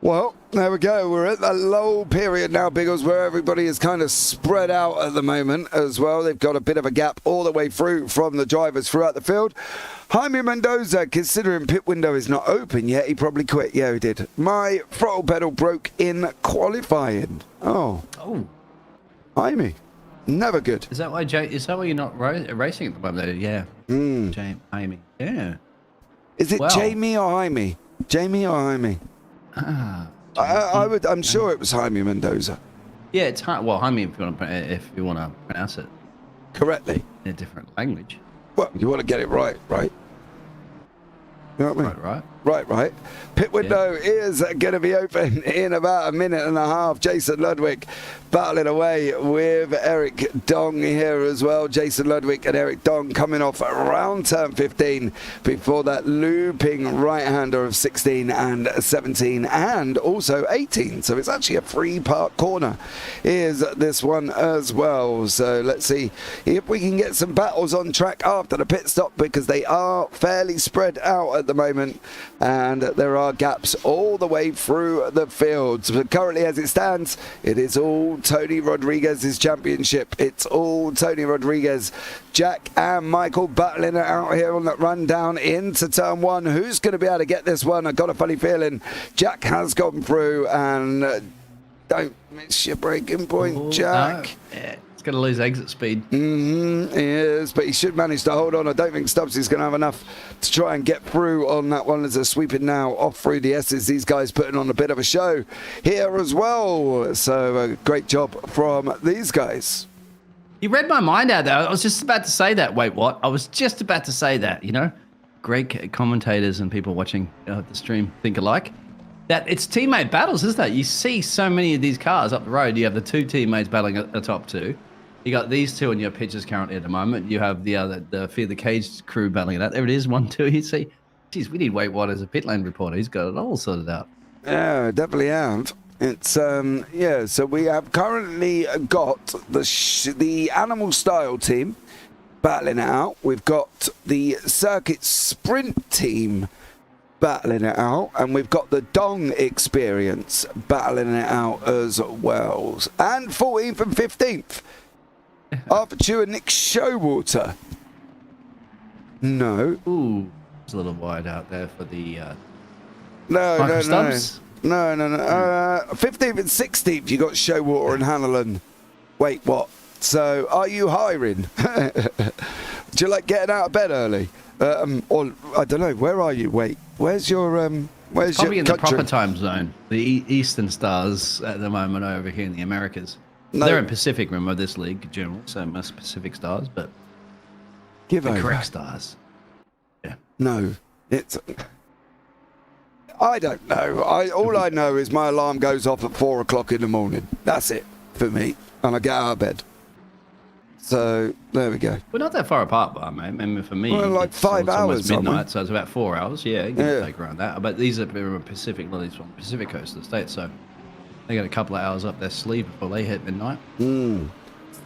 Well, there we go. We're at that lull period now, Biggles, where everybody is kind of spread out at the moment as well. They've got a bit of a gap all the way through from the drivers throughout the field. Jaime Mendoza, considering pit window is not open yet, he probably quit. Yeah, he did. My throttle pedal broke in qualifying. Oh, Jaime. Never good. Is that why you're not racing at the moment? Yeah. Jamie. Yeah. Is it Jamie or Jaime? Jamie or Jaime? I'm sure it was Jaime Mendoza. Yeah, it's Jaime if you want to pronounce it correctly in a different language. Well, you want to get it right? You know what I mean? Right. Pit window is going to be open in about a minute and a half. Jason Ludwig battling away with Eric Dong here as well. Jason Ludwig and Eric Dong coming off around turn 15 before that looping right-hander of 16 and 17 and also 18. So it's actually a three-part corner is this one as well. So let's see if we can get some battles on track after the pit stop, because they are fairly spread out at the moment and there are gaps all the way through the fields. But currently, as it stands, it is all Tony Rodriguez's championship. It's all Tony Rodriguez. Jack and Michael battling it out here on that run down into turn one. Who's going to be able to get this one? I've got a funny feeling Jack has gone through, and don't miss your braking point, Jack. It's going to lose exit speed. He is, but he should manage to hold on. I don't think Stubbs going to have enough to try and get through on that one as they're sweeping now off through the S's. These guys putting on a bit of a show here as well. So great job from these guys. You read my mind out there. I was just about to say that. Wait, what? I was just about to say that, Great commentators and people watching the stream think alike. That it's teammate battles, isn't it? You see so many of these cars up the road. You have the two teammates battling at the top two. You got these two in your pictures currently at the moment. You have the Fear the Cage crew battling it out. There it is, 1, 2. You see, geez, we need Wait What as a pit lane reporter. He's got it all sorted out. Yeah, definitely have. It's so we have currently got the Animal Style team battling it out. We've got the Circuit Sprint team battling it out, and we've got the Dong Experience battling it out as well. And 14th and 15th, Arthur Chu and Nick Showwater. No. Ooh, it's a little wide out there for the No. 15th and 16th, you got Showwater and Hanlon. Wait, what? So, are you hiring? Do you like getting out of bed early? Or I don't know. Where are you? Wait, where's your probably your in the country? proper time zone. The Eastern Stars at the moment are over here in the Americas. No. They're in Pacific, remember, this league in general, so most Pacific Stars, but Give the over. correct stars. Yeah. No, it's. I don't know. All I know is my alarm goes off at 4 o'clock in the morning. That's it for me, and I get out of bed. So there we go. We're not that far apart, but mate. I mean, for me, Well, like 5 hours, aren't we? midnight, so it's about 4 hours. Yeah, give or take around that. But these are Pacific, not these from Pacific coast of the state. So They got a couple of hours up their sleeve before they hit midnight.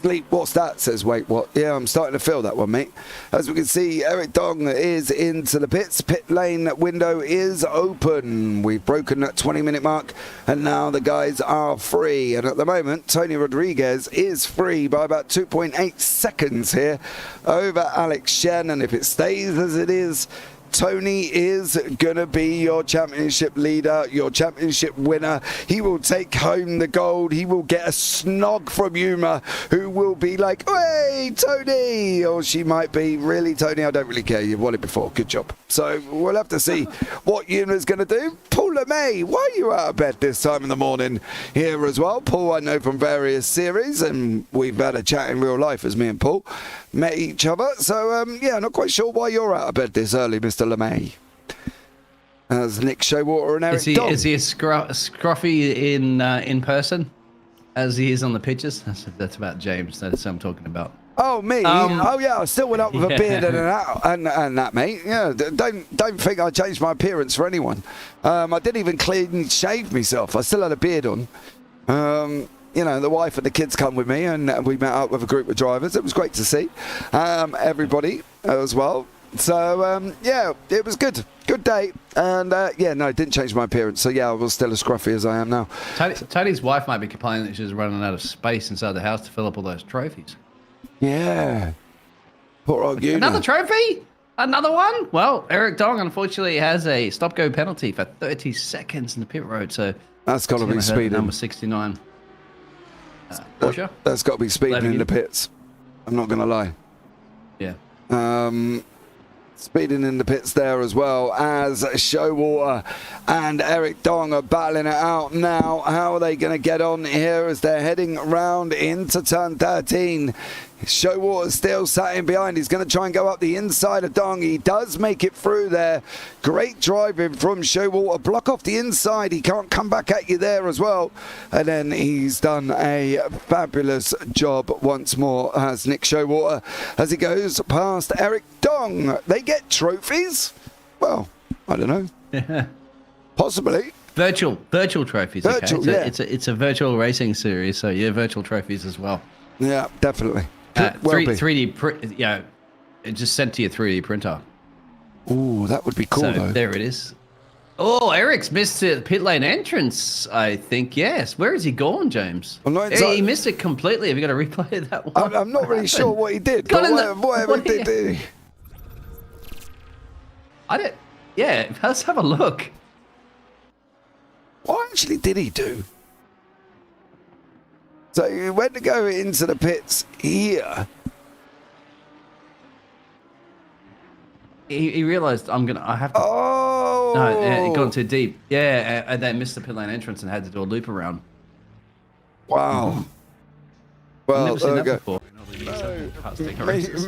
Sleep, what's that? Says Wait What. Yeah, I'm starting to feel that one, mate. As we can see, Eric Dong is into the pits. Pit lane window is open. We've broken that 20-minute mark, and now the guys are free. And at the moment, Tony Rodriguez is free by about 2.8 seconds here over Alex Shen. And if it stays as it is, Tony is going to be your championship leader, your championship winner. He will take home the gold. He will get a snog from Yuma, who will be like, hey, Tony! Or she might be, really, Tony, I don't really care. You've won it before. Good job. So we'll have to see what Yuma's going to do. Paul LeMay, why are you out of bed this time in the morning here as well? Paul, I know from various series, and we've had a chat in real life as me and Paul met each other. So, yeah, not quite sure why you're out of bed this early, Mr. LeMay. As Nick Showalter and Eric Dong. Is he as scruffy in person as he is on the pictures? That's about James. That's what I'm talking about. Oh, me? Oh, yeah, I still went up with a beard and that, mate. Yeah, don't think I changed my appearance for anyone. I didn't even clean shave myself. I still had a beard on. You know, the wife and the kids come with me, and we met up with a group of drivers. It was great to see everybody as well. So, yeah, it was good day. And, yeah, no, it didn't change my appearance. So, yeah, I was still as scruffy as I am now. Tony's wife might be complaining that she's running out of space inside the house to fill up all those trophies. Yeah. Poor old Una. Another trophy? Another one? Well, Eric Dong, unfortunately, has a stop-go penalty for 30 seconds in the pit road. So that's got to be speeding. Number 69. Porsche? That's got to be speeding in the pits. I'm not going to lie. Yeah. Speeding in the pits there as well as Showalter and Eric Dong are battling it out now. How are they going to get on here as they're heading round into turn 13? Showalter still sat in behind. He's going to try and go up the inside of Dong. He does make it through there. Great driving from Showalter. Block off the inside. He can't come back at you there as well. And then he's done a fabulous job once more as Nick Showalter as he goes past Eric Dong. They get trophies? Well, I don't know. Possibly. Virtual trophies. Virtual, okay? yeah. It's a virtual racing series, so yeah, virtual trophies as well. Yeah, definitely. 3D print, yeah, it just sent to your 3D printer. Ooh, that would be cool, so though. There it is. Oh, Eric's missed the pit lane entrance, I think. Yes. Where has he gone, James? He missed it completely. Have you got to replay that one? I'm not really sure what he did, but whatever he did. Yeah, let's have a look. What actually did he do? So he went to go into the pits here. He realised I have to. Oh! No, it gone too deep. Yeah, and they missed the pit lane entrance and had to do a loop around. Wow. Well, I've never seen that go. before.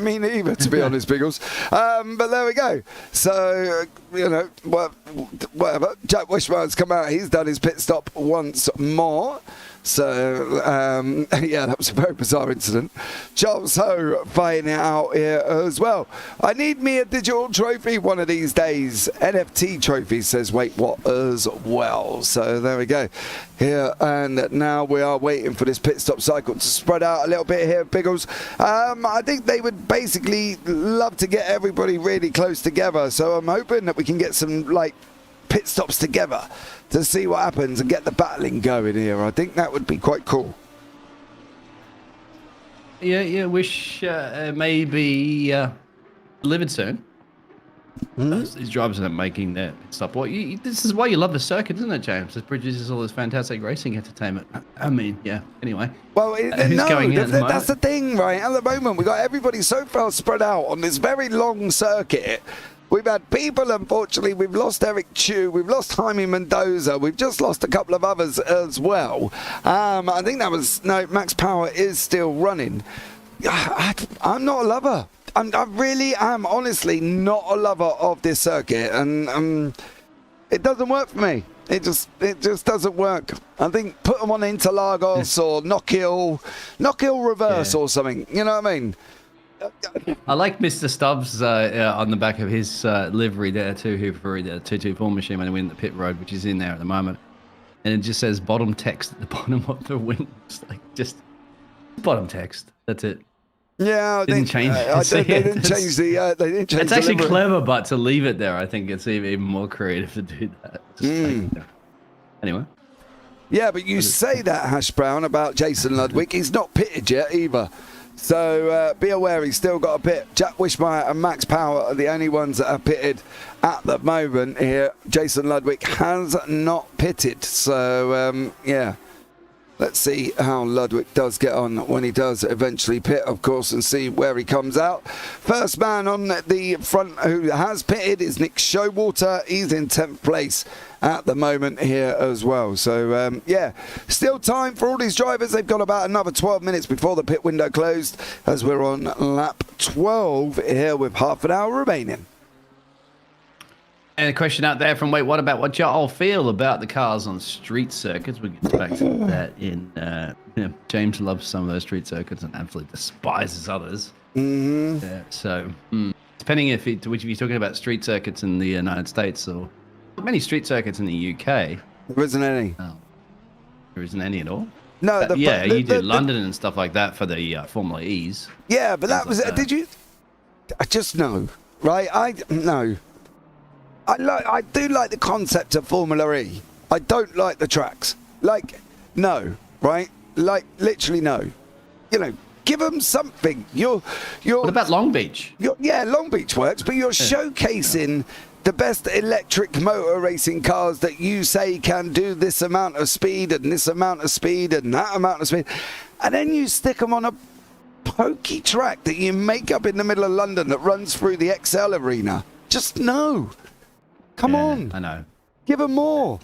Me neither, to be honest, Biggles. But there we go. So, you know, whatever. Jack Wishman's come out. He's done his pit stop once more. So, yeah, that was a very bizarre incident. Charles Ho fighting it out here as well. I need me a digital trophy one of these days. NFT trophy, says Wait What as well. So there we go. Here and now we are waiting for this pit stop cycle to spread out a little bit here, Biggles. I think they would basically love to get everybody really close together. So I'm hoping that we can get some, like, pit stops together to see what happens and get the battling going here. I think that would be quite cool. Yeah, wish maybe delivered soon. These drivers are making their pit stop. This is why you love the circuit, isn't it, James? It produces all this fantastic racing entertainment. I mean, yeah, anyway. Well, that's the thing, right? At the moment, we've got everybody so far spread out on this very long circuit. We've had people, unfortunately, we've lost Eric Chu, we've lost Jaime Mendoza, we've just lost a couple of others as well. I think that was, no, Max Power is still running. I'm not a lover. I really am honestly not a lover of this circuit, and it doesn't work for me. It just doesn't work. I think put them on Interlagos or Knockhill Reverse or something, you know what I mean? I like Mr. Stubbs on the back of his livery there too, who for the 224 machine when he went in the pit road, which is in there at the moment. and it just says bottom text at the bottom of the wings, like just bottom text. That's it. Yeah, I Didn't think change. they didn't change the. They didn't change. It's actually clever, but to leave it there, I think it's even more creative to do that. Anyway. Yeah, but you say that, Hash Brown, about Jason Ludwig. He's not pitted yet either. So be aware he's still got a pit. Jack Wishmeyer and Max Power are the only ones that are pitted at the moment here. Jason Ludwig has not pitted. So, yeah. Let's see how Ludwig does get on when he does eventually pit, of course, and see where he comes out. First man on the front who has pitted is Nick Showalter. He's in 10th place at the moment here as well. So, yeah, still time for all these drivers. They've got about another 12 minutes before the pit window closed as we're on lap 12 here with half an hour remaining. And a question out there from what about what y'all feel about the cars on street circuits? We'll get back to that in... James loves some of those street circuits and absolutely despises others. So, depending if you're talking about street circuits in the United States or many street circuits in the UK. There isn't any. Oh, there isn't any at all? No. You do London and stuff like that for the Formula E's. Yeah, but that was... Did you... I just know, right? No. I do like the concept of Formula E. I don't like the tracks. Like, no, right? Like, literally no. You know, give them something. What about Long Beach? Yeah, Long Beach works, but you're showcasing the best electric motor racing cars that you say can do this amount of speed and this amount of speed and that amount of speed. And then you stick them on a pokey track that you make up in the middle of London that runs through the XL Arena. Just no. Come on. I know. Give them more.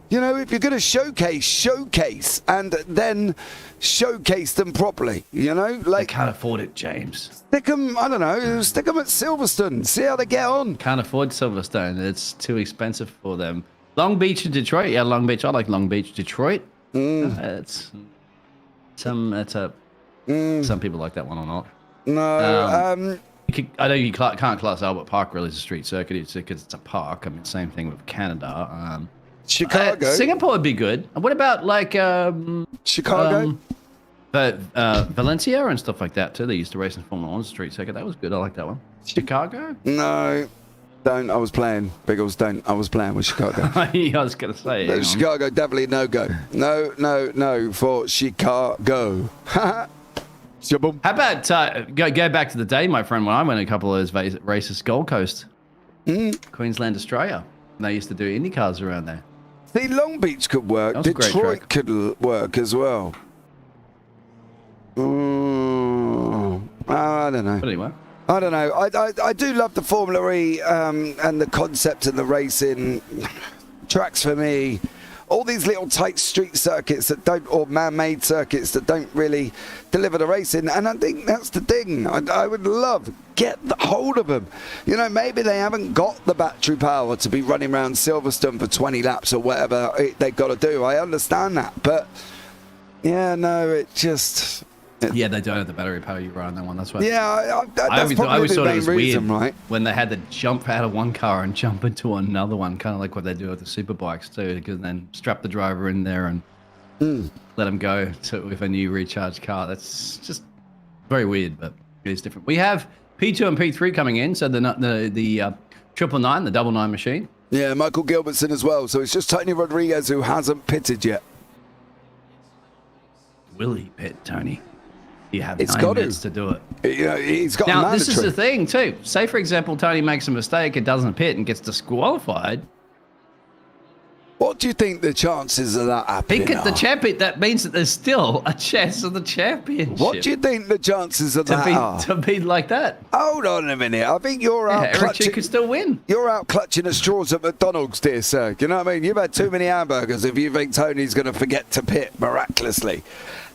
You know, if you're going to showcase and then showcase them properly, you know? Like, they can't afford it, James. Stick them, I don't know, stick them at Silverstone. See how they get on. Can't afford Silverstone. It's too expensive for them. Long Beach and Detroit. Yeah, Long Beach. I like Long Beach. Detroit. Some people like that one or not. No. I know you can't class Albert Park really as a street circuit. It's because it's a park. I mean, same thing with Canada. Chicago. Singapore would be good. What about like Chicago? Valencia and stuff like that too. They used to race in Formula 1 street circuit. That was good. I like that one. Chicago? No. Don't. I was playing. Biggles, don't. I was playing with Chicago. I was going to say. No, Chicago, definitely no go. No for Chicago. How about go back to the day, my friend, when I went a couple of those races, Gold Coast, Queensland, Australia. They used to do Indy cars around there. See, Long Beach could work. Detroit could work as well. I don't know. But anyway. I don't know. I do love the Formula E and the concept of the racing. Tracks for me. All these little tight street circuits that don't, or man-made circuits that don't really deliver the racing. And I think that's the thing. I would love, get the hold of them. You know, maybe they haven't got the battery power to be running around Silverstone for 20 laps or whatever they've got to do. I understand that. But, yeah, no, it just... Yeah, they don't have the battery power you run on that one. That's why. Yeah, that's I always thought it was reason, weird right? when they had to jump out of one car and jump into another one, kind of like what they do with the superbikes too, because then strap the driver in there and let them go with a new recharged car. That's just very weird, but it is different. We have P2 and P3 coming in, so the 999, the 99 machine. Yeah, Michael Gilbertson as well. So it's just Tony Rodriguez who hasn't pitted yet. Will he pit, Tony? You have 9 minutes to do it. You know, he's got now, this is the thing, too. Say, for example, Tony makes a mistake and doesn't pit and gets disqualified. What do you think the chances of that happening Pick at the champion. That means that there's still a chance of the championship. What do you think the chances of that are? To be like that. Hold on a minute. I think you're out Eric clutching. could still win. You're out clutching at straws at McDonald's, dear sir. You know what I mean? You've had too many hamburgers if you think Tony's going to forget to pit miraculously.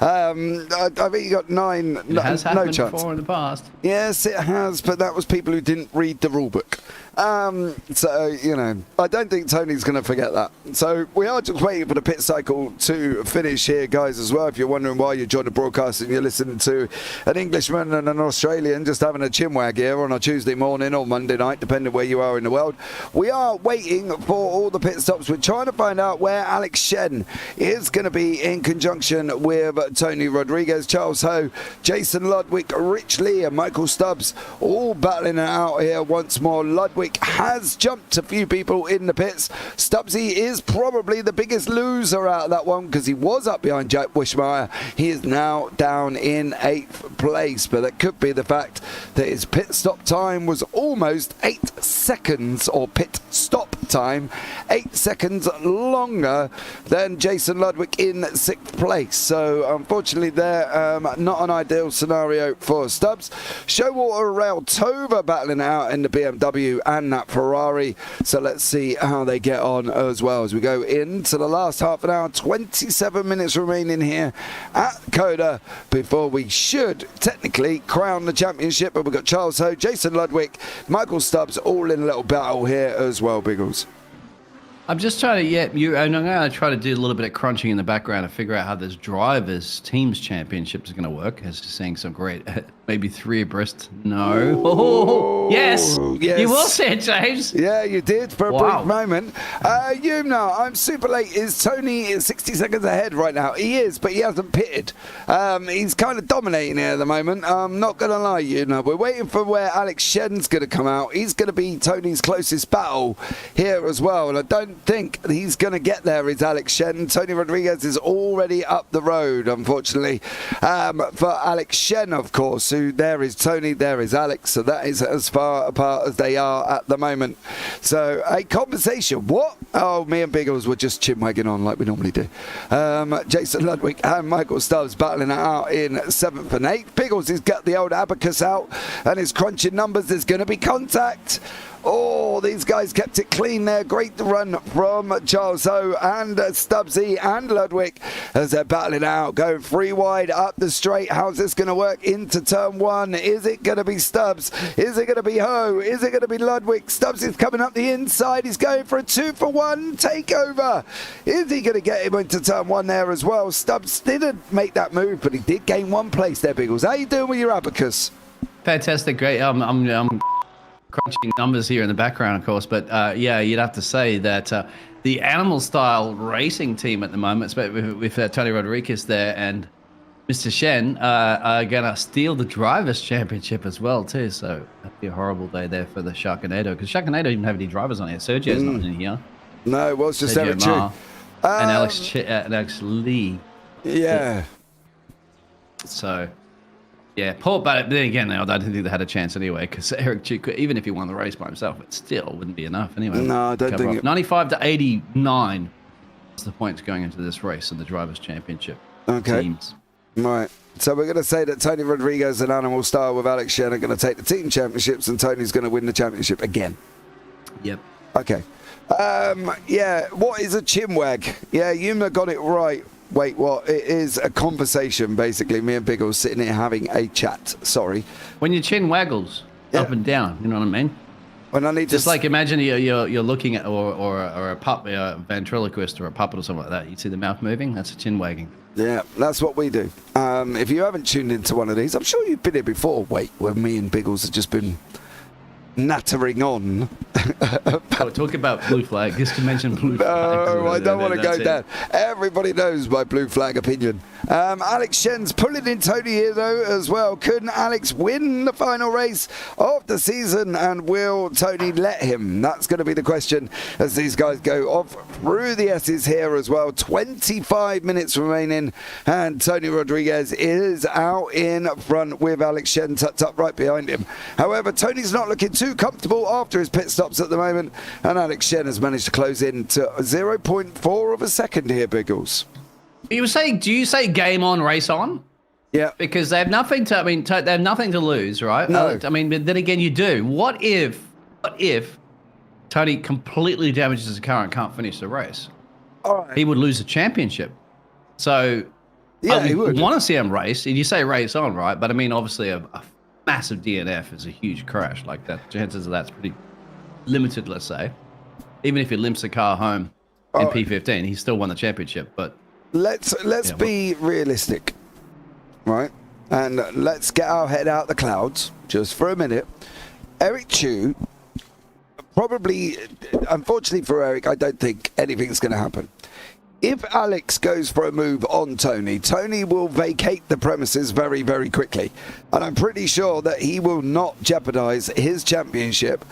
I think he got 9. It has happened chance. before in the past. Yes, it has, but that was people who didn't read the rule book. So, you know, I don't think Tony's going to forget that. So we are just waiting for the pit cycle to finish here, guys, as well. If you're wondering why you joined the broadcast and you're listening to an Englishman and an Australian just having a chinwag here on a Tuesday morning or Monday night, depending where you are in the world, we are waiting for all the pit stops. We're trying to find out where Alex Shen is going to be in conjunction with Tony Rodriguez, Charles Ho, Jason Ludwig, Rich Lee and Michael Stubbs all battling it out here once more. Ludwig has jumped a few people in the pits. Stubbsy is probably the biggest loser out of that one because he was up behind Jack Bushmeyer. He is now down in 8th place, but that could be the fact that his pit stop time was almost 8 seconds, or pit stop time 8 seconds longer than Jason Ludwig in 6th place. So unfortunately they're not an ideal scenario for Stubbs. Showalter, Rail Tova battling out in the BMW and that Ferrari. So let's see how they get on as well as we go into the last half an hour. 27 minutes remaining here at Coda before we should technically crown the championship. But we've got Charles Ho, Jason Ludwig, Michael Stubbs all in a little battle here as well, Biggles. I'm just trying to, I'm going to try to do a little bit of crunching in the background to figure out how this drivers teams championship is going to work. As you're seeing some great, maybe 3 abreast. No. Oh, yes. You will say it, James. Yeah, you did for a brief moment. Yumna, I'm super late. Is Tony 60 seconds ahead right now? He is, but he hasn't pitted. He's kind of dominating here at the moment. I'm not going to lie, Yumna. We're waiting for where Alex Shen's going to come out. He's going to be Tony's closest battle here as well, and I don't think he's going to get there is Alex Shen. Tony Rodriguez is already up the road, unfortunately, for Alex Shen, of course. Who there is Tony, there is Alex, so that is as far apart as they are at the moment. So a conversation. What? Oh, me and Biggles were just chinwagging on like we normally do. Jason Ludwig and Michael Stubbs battling it out in 7th and 8th. Biggles has got the old abacus out and is crunching numbers. There's going to be contact. Oh, these guys kept it clean there. Great run from Charles Ho and Stubbsy and Ludwig as they're battling out, going 3 wide up the straight. How's this going to work into turn 1? Is it going to be Stubbs? Is it going to be Ho? Is it going to be Ludwig? Stubbs is coming up the inside. He's going for a 2-for-1 takeover. Is he going to get him into turn 1 there as well? Stubbs didn't make that move, but he did gain 1 place there, Biggles. How you doing with your abacus? Fantastic, great. I'm crunching numbers here in the background, of course, but yeah, you'd have to say that the animal style racing team at the moment, especially with Tony Rodriguez there and Mr. Shen, are gonna steal the drivers' championship as well too. So that'd be a horrible day there for the Sharknado, because Sharknado didn't have any drivers on here. Sergio's not in here. No, it was just Eric Chu and Alex Lee. Yeah. So. Yeah, Paul, but then again, I don't think they had a chance anyway, because Eric Chu, even if he won the race by himself, it still wouldn't be enough anyway. No, I don't think 95 to 89 is the points going into this race in the Drivers' Championship teams. Right. So we're going to say that Tony Rodriguez and Animal Style with Alex Shen are going to take the team championships, and Tony's going to win the championship again. Yep. Okay. Yeah, what is a chinwag? Yeah, Yumna got it right. Wait, what? It is a conversation, basically. Me and Biggles sitting here having a chat. Sorry. When your chin waggles up and down, you know what I mean? When I need just like imagine you're looking at or a pup, a ventriloquist or a puppet or something like that. You see the mouth moving. That's a chin wagging. Yeah, that's what we do. If you haven't tuned into one of these, I'm sure you've been here before. Wait, when me and Biggles have just been nattering on. Talk about blue flag. Just to mention blue flag. No, I don't want to go down. Everybody knows my blue flag opinion. Alex Shen's pulling in Tony here, though, as well. Couldn't Alex win the final race of the season, and will Tony let him? That's going to be the question as these guys go off through the S's here as well. 25 minutes remaining, and Tony Rodriguez is out in front with Alex Shen tucked up right behind him. However, Tony's not looking too comfortable after his pit stops at the moment, and Alex Shen has managed to close in to 0.4 of a second here, Biggles. Do you say game on, race on? Yeah. Because they have nothing to, they have nothing to lose, right? No. But then again, you do. What if Tony completely damages his car and can't finish the race? All right. He would lose the championship. So Yeah, he would. want to see him race. And you say race on, right? But I mean, obviously, a massive DNF is a huge crash like that. Chances of that's pretty limited, let's say. Even if he limps the car home in P15, he still won the championship. But let's be realistic, right? And let's get our head out the clouds just for a minute. Eric Chu, probably, unfortunately for Eric, I don't think anything's going to happen. If Alex goes for a move on Tony, Tony will vacate the premises very, very quickly. And I'm pretty sure that he will not jeopardize his championship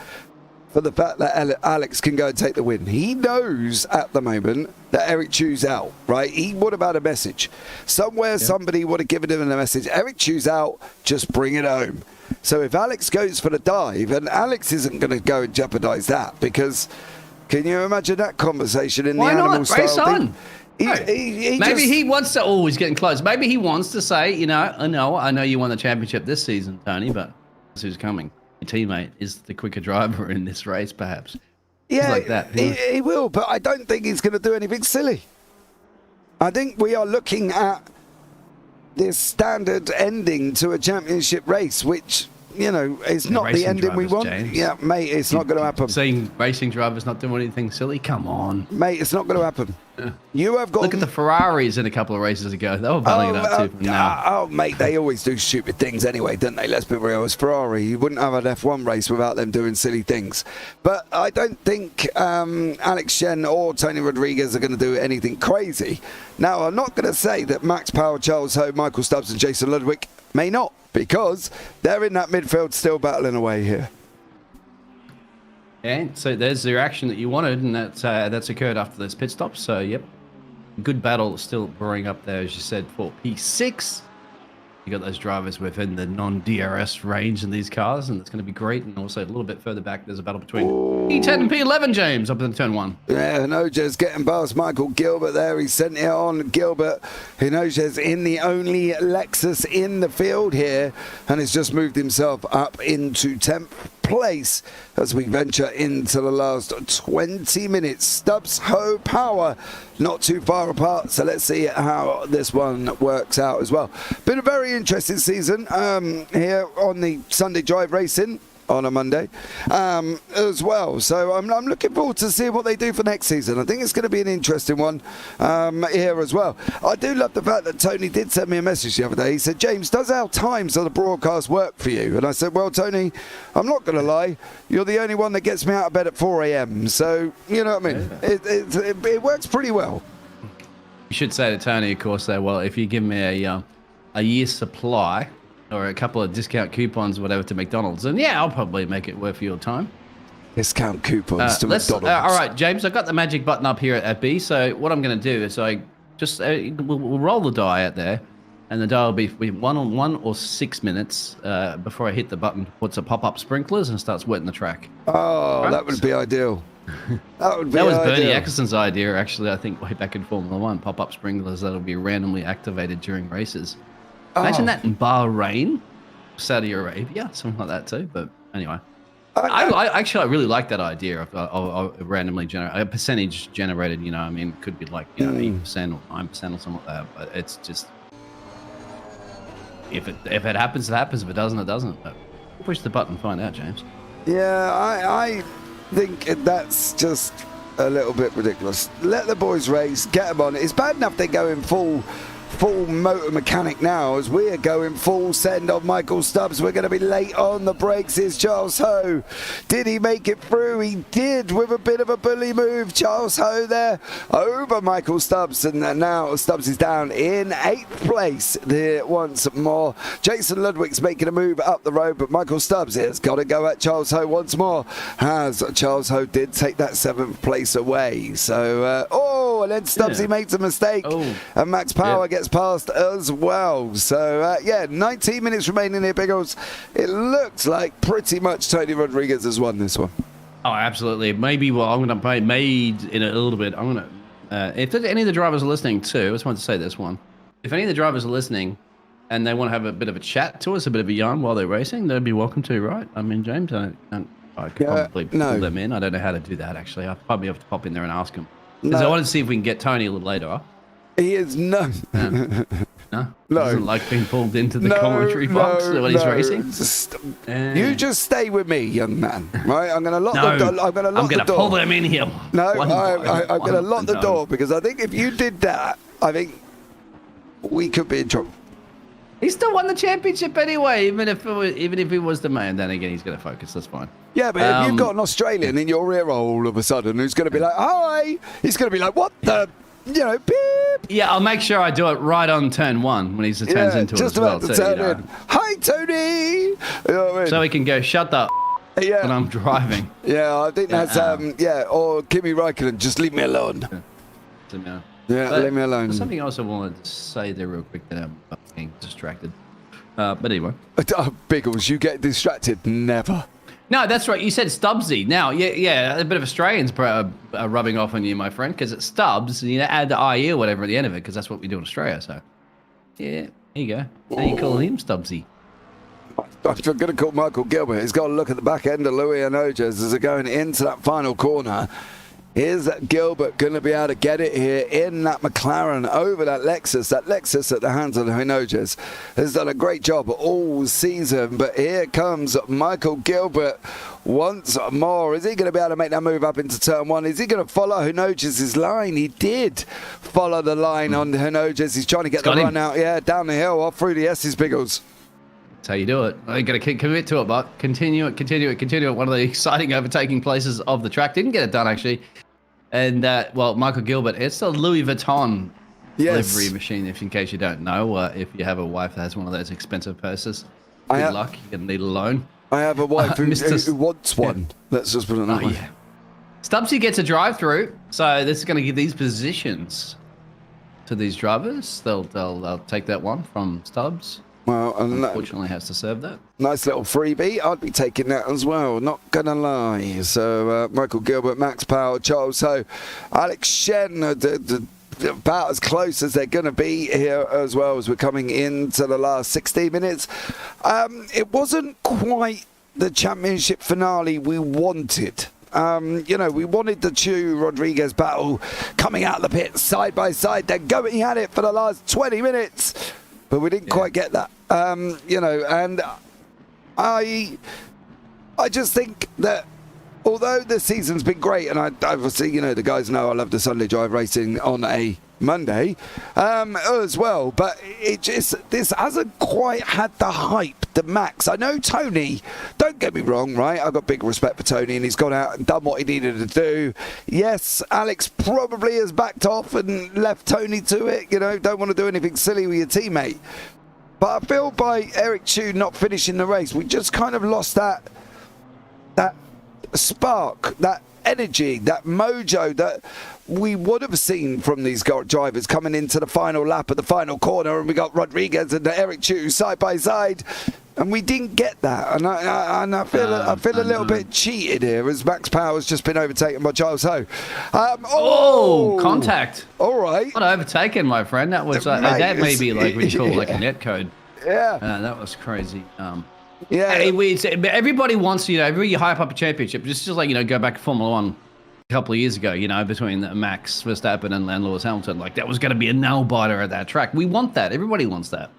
for the fact that Alex can go and take the win. He knows at the moment that Eric Chu's out, right? He would have had a message. Somewhere somebody would have given him a message. Eric Chu's out, just bring it home. So if Alex goes for the dive, and Alex isn't going to go and jeopardize that, because can you imagine that conversation in the animal style race on. thing? Maybe he wants to. Oh, he's getting close. Maybe he wants to say, I know you won the championship this season, Tony, but guess who's coming? Your teammate is the quicker driver in this race, perhaps. Yeah, like that. He will, but I don't think he's going to do anything silly. I think we are looking at this standard ending to a championship race, which, is not the ending we want. James. Yeah, mate, it's not going to happen. Seeing racing drivers not doing anything silly? Come on. Mate, it's not going to happen. You have got... Look at the Ferraris in a couple of races ago. They were belling it up too. Oh, mate, they always do stupid things anyway, don't they? Let's be real. As Ferrari, you wouldn't have an F1 race without them doing silly things. But I don't think Alex Shen or Tony Rodriguez are going to do anything crazy. Now, I'm not going to say that Max Power, Charles Ho, Michael Stubbs and Jason Ludwig may not, because they're in that midfield still battling away here. Yeah, so there's the reaction that you wanted, and that's occurred after those pit stops. So, yep, good battle still brewing up there, as you said, for P6. You got those drivers within the non-DRS range in these cars, and it's going to be great. And also a little bit further back, there's a battle between P10 and P11, James, up in turn 1. Yeah, Hinojo's getting past Michael Gilbert there. He sent it on. Gilbert, Hinojo's in the only Lexus in the field here, and has just moved himself up into 10th place as we venture into the last 20 minutes. Stubbs, Ho, Power, not too far apart, so let's see how this one works out as well. Been a very interesting season here on the Sunday Drive Racing on a Monday as well, so I'm looking forward to seeing what they do for next season. I think it's going to be an interesting one here as well. I do love the fact that Tony did send me a message the other day. He said, James, does our times on the broadcast work for you? And I said, well, Tony, I'm not going to lie, you're the only one that gets me out of bed at 4 a.m, so you know what I mean. It works pretty well. You should say to Tony, of course, that, well, if you give me a year's supply or a couple of discount coupons, whatever, to McDonald's, and yeah, I'll probably make it worth your time. Discount coupons to McDonald's. All right, James, I've got the magic button up here at B, so what I'm going to do is we'll roll the die out there, and the die will be 1 or 6 minutes before I hit the button, puts a pop-up sprinklers and starts wetting the track. Oh, right? That would be ideal. That was Bernie Eccleston's idea, actually, I think, way back in Formula 1, pop-up sprinklers that'll be randomly activated during races. Imagine that in Bahrain, Saudi Arabia, something like that too. But anyway, I really like that idea of randomly generated, a percentage generated. Could be like 8% or 9% or something like that. But it's just, if it happens, it happens. If it doesn't, it doesn't. But push the button, find out, James. Yeah, I think that's just a little bit ridiculous. Let the boys race, get them on. It's bad enough they're going full motor mechanic now, as we're going full send on Michael Stubbs. We're going to be late on the brakes. Here's Charles Ho. Did he make it through? He did, with a bit of a bully move. Charles Ho there over Michael Stubbs, and now Stubbs is down in 8th place there once more. Jason Ludwig's making a move up the road, but Michael Stubbs has got to go at Charles Ho once more, as Charles Ho did take that 7th place away. So and then Stubbsy makes a mistake, and Max Power gets past as well. So 19 minutes remaining here, Biggles. It looks like pretty much Tony Rodriguez has won this one. Oh, absolutely. Maybe, I'm going to play made in a little bit. I'm going to, if any of the drivers are listening too, I just want to say this one. If any of the drivers are listening and they want to have a bit of a chat to us, a bit of a yarn while they're racing, they'd be welcome to, right? I mean, James, I could probably pull them in. I don't know how to do that, actually. I'll probably have to pop in there and ask them. Because I wanted to see if we can get Tony a little later. He is no. No, No. Doesn't like being pulled into the commentary box when he's racing. You just stay with me, young man. Right? I'm going to lock the door. I'm going to pull them in here. No, I'm going to lock the door because I think if you did that, I think we could be in trouble. He still won the championship anyway, even if he was the man. Then again, he's going to focus. That's fine. Yeah, but if you've got an Australian in your ear all of a sudden who's going to be like, hi, he's going to be like, what the, beep. Yeah, I'll make sure I do it right on turn 1 when he turns into just it as well. about to turn in. Hi, Tony. You know what I mean? So he can go, shut the when I'm driving. Yeah, I think that's, or Kimi Räikkönen, just leave me alone. Yeah, leave me alone. There's something else I wanted to say there real quick that I'm getting distracted. But anyway. Biggles, you get distracted? Never. No, that's right. You said Stubbsy. Now, yeah, a bit of Australians are rubbing off on you, my friend, because it's Stubbs, and you add the IE or whatever at the end of it, because that's what we do in Australia. So, yeah, there you go. Now you call him Stubbsy. I'm going to call Michael Gilbert. He's got to look at the back end of Louis and Ojas as they're going into that final corner. Is Gilbert going to be able to get it here in that McLaren over that Lexus? That Lexus at the hands of the Hinojas has done a great job all season. But here comes Michael Gilbert once more. Is he going to be able to make that move up into turn 1? Is he going to follow Hinojas' line? He did follow the line on Hinojas. He's trying to get the run out, down the hill, off through the S's, Biggles. That's how you do it. You got to commit to it, but continue it. One of the exciting overtaking places of the track. Didn't get it done, actually. And, Michael Gilbert, it's a Louis Vuitton livery machine, in case you don't know. If you have a wife that has one of those expensive purses, good luck. You're going to need a loan. I have a wife who wants one. Let's just put it that way. Yeah. Stubbsy gets a drive-through, so this is going to give these positions to these drivers. They'll take that one from Stubbs. Well, unfortunately has to serve that. Nice little freebie. I'd be taking that as well, not gonna lie. So Michael Gilbert, Max Power, Charles Ho, Alex Shen, about as close as they're going to be here as well as we're coming into the last 16 minutes. It wasn't quite the championship finale we wanted. We wanted the Chu Rodriguez battle coming out of the pit side by side. They're going at it for the last 20 minutes. But we didn't quite get that, and I just think that although the season's been great, and I obviously, the guys know I love the Sunday Drive racing on a Monday as well, but this hasn't quite had the hype, the max. I know Tony, don't get me wrong, right? I've got big respect for Tony, and he's gone out and done what he needed to do. Yes, Alex probably has backed off and left Tony to it, don't want to do anything silly with your teammate. But I feel by Eric Chu not finishing the race, we just kind of lost that spark, that energy, that mojo that we would have seen from these drivers coming into the final lap of the final corner, and we got Rodriguez and Eric Chu side by side, and we didn't get that. And I feel a little bit cheated here as Max Power's just been overtaken by Charles Ho. Contact. All right. Not overtaken, my friend. That was that may be like we call like a net code. Yeah. That was crazy. Yeah. Everybody wants, everybody hype up a championship. Just like, go back to Formula One a couple of years ago, between Max Verstappen and Lewis Hamilton. Like, that was going to be a nail-biter at that track. We want that. Everybody wants that.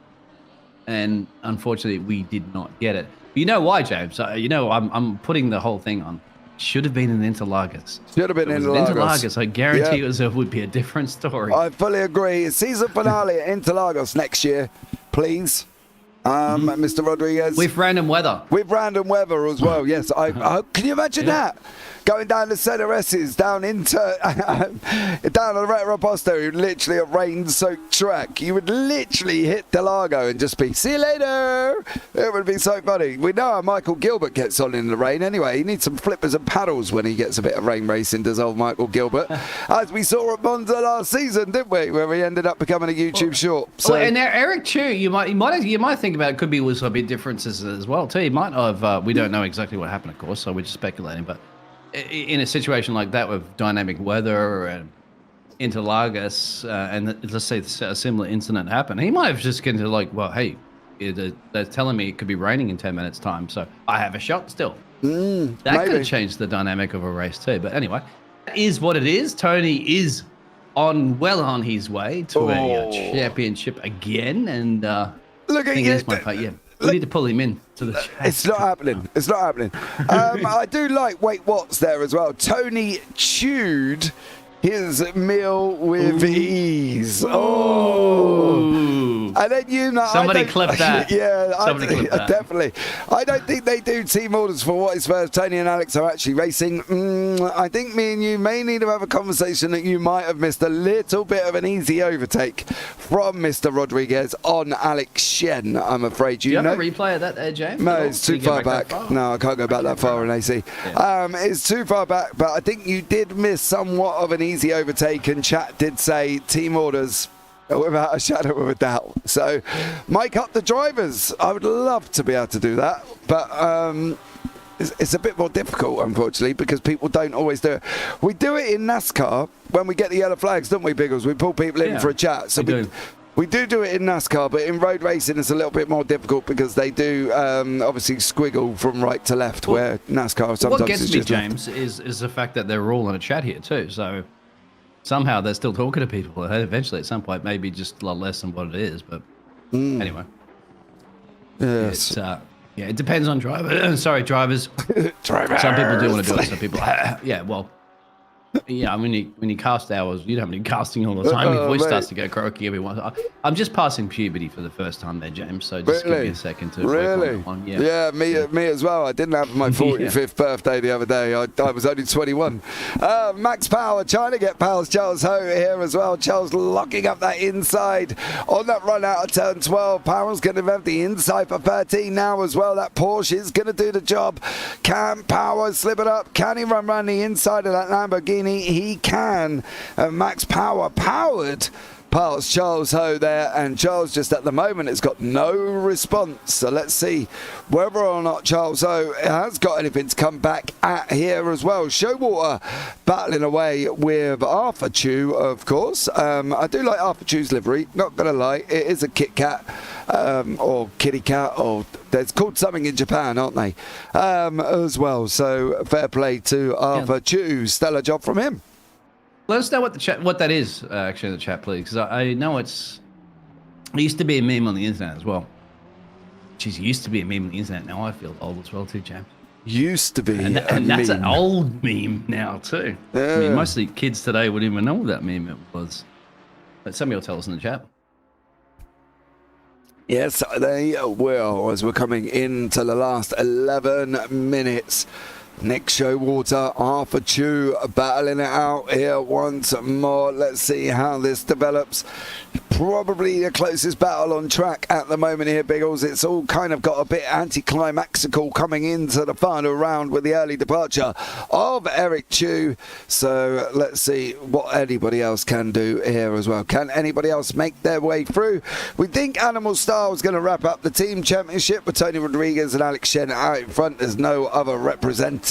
And unfortunately, we did not get it. But you know why, James? I'm putting the whole thing on. Should have been in Interlagos. Should have been in Interlagos. I guarantee it would be a different story. I fully agree. Season finale at Interlagos next year, please. Mr. Rodriguez. With random weather. With random weather as well, yes. Can you imagine that? Going down the Center S's, down into down the Retro Posto, literally a rain-soaked track. You would literally hit Delago and just be, see you later. It would be so funny. We know how Michael Gilbert gets on in the rain anyway. He needs some flippers and paddles when he gets a bit of rain racing, does old Michael Gilbert. As we saw at Monza last season, didn't we? Where we ended up becoming a YouTube short. So, and Eric Chu, you might think about it, could be with some bit differences as well too. He might have. We don't know exactly what happened, of course, so we're just speculating. But in a situation like that with dynamic weather and Interlagos, and let's say a similar incident happened, he might have just get into like, well, hey, they're telling me it could be raining in 10 minutes time, so I have a shot still. That could have changed the dynamic of a race too. But anyway, that is what it is. Tony is well on his way to a championship again, and Look at you. my part. Yeah, we need to pull him in to the chat. It's not happening. It's not happening. I do like Wait What's there as well. Tony chewed his meal with ease. Oh. And then somebody clip that. Yeah, somebody clip that. Definitely. I don't think they do team orders for what is first. Tony and Alex are actually racing. I think me and you may need to have a conversation that you might have missed a little bit of an easy overtake from Mr. Rodriguez on Alex Shen, I'm afraid. Do you have a replay of that there, James? No, it's too far back. No, I can't go back that far in AC. Yeah. It's too far back, but I think you did miss somewhat of an easy overtake, and chat did say team orders without a shadow of a doubt. So mic up the drivers. I would love to be able to do that, but it's a bit more difficult, unfortunately, because people don't always do it. We do it in NASCAR when we get the yellow flags, don't we, Biggles? We pull people in for a chat. So we do it in NASCAR, but in road racing it's a little bit more difficult because they do obviously squiggle from right to left, where NASCAR sometimes what gets is me, just James, is the fact that they're all in a chat here too. So somehow they're still talking to people. Eventually, at some point, maybe just a lot less than what it is. But anyway, yes. It depends on drivers. Sorry, drivers. Some people do want to do it. Some people, when you cast hours, you don't have any casting all the time. Your voice starts to go croaky every once. I'm just passing puberty for the first time there, James. So just give me a second to really. Yeah, me as well. I didn't have my 45th birthday the other day. I was only 21. Max Power trying to get past Charles Ho here as well. Charles locking up that inside on that run out of turn 12. Power's going to have the inside for 13 now as well. That Porsche is going to do the job. Can Power slip it up? Can he run around the inside of that Lamborghini? He can. Max Power powered past Charles Ho there, and Charles just at the moment has got no response. So let's see whether or not Charles Ho has got anything to come back at here as well. Showwater battling away with Arthur Chew, of course. I do like Arthur Chew's livery, not gonna lie. It is a Kit Kat or Kitty Cat, or there's called something in Japan, aren't they, as well. So fair play to Arthur Chew. Stellar job from him. Let us know what that is actually in the chat, please, because I know it used to be a meme on the internet as well. Jeez, it used to be a meme on the internet. Now I feel old as well too, James. Used to be, and that's an old meme now too. I mean, mostly kids today wouldn't even know what that meme was. But somebody will tell us in the chat. Yes, they will, as we're coming into the last 11 minutes. Nick Showwater, Arthur Chew battling it out here once more. Let's see how this develops. Probably the closest battle on track at the moment here, Biggles. It's all kind of got a bit anticlimactical coming into the final round with the early departure of Eric Chew. So let's see what anybody else can do here as well. Can anybody else make their way through? We think Animal Star is going to wrap up the team championship with Tony Rodriguez and Alex Shen out in front. There's no other representatives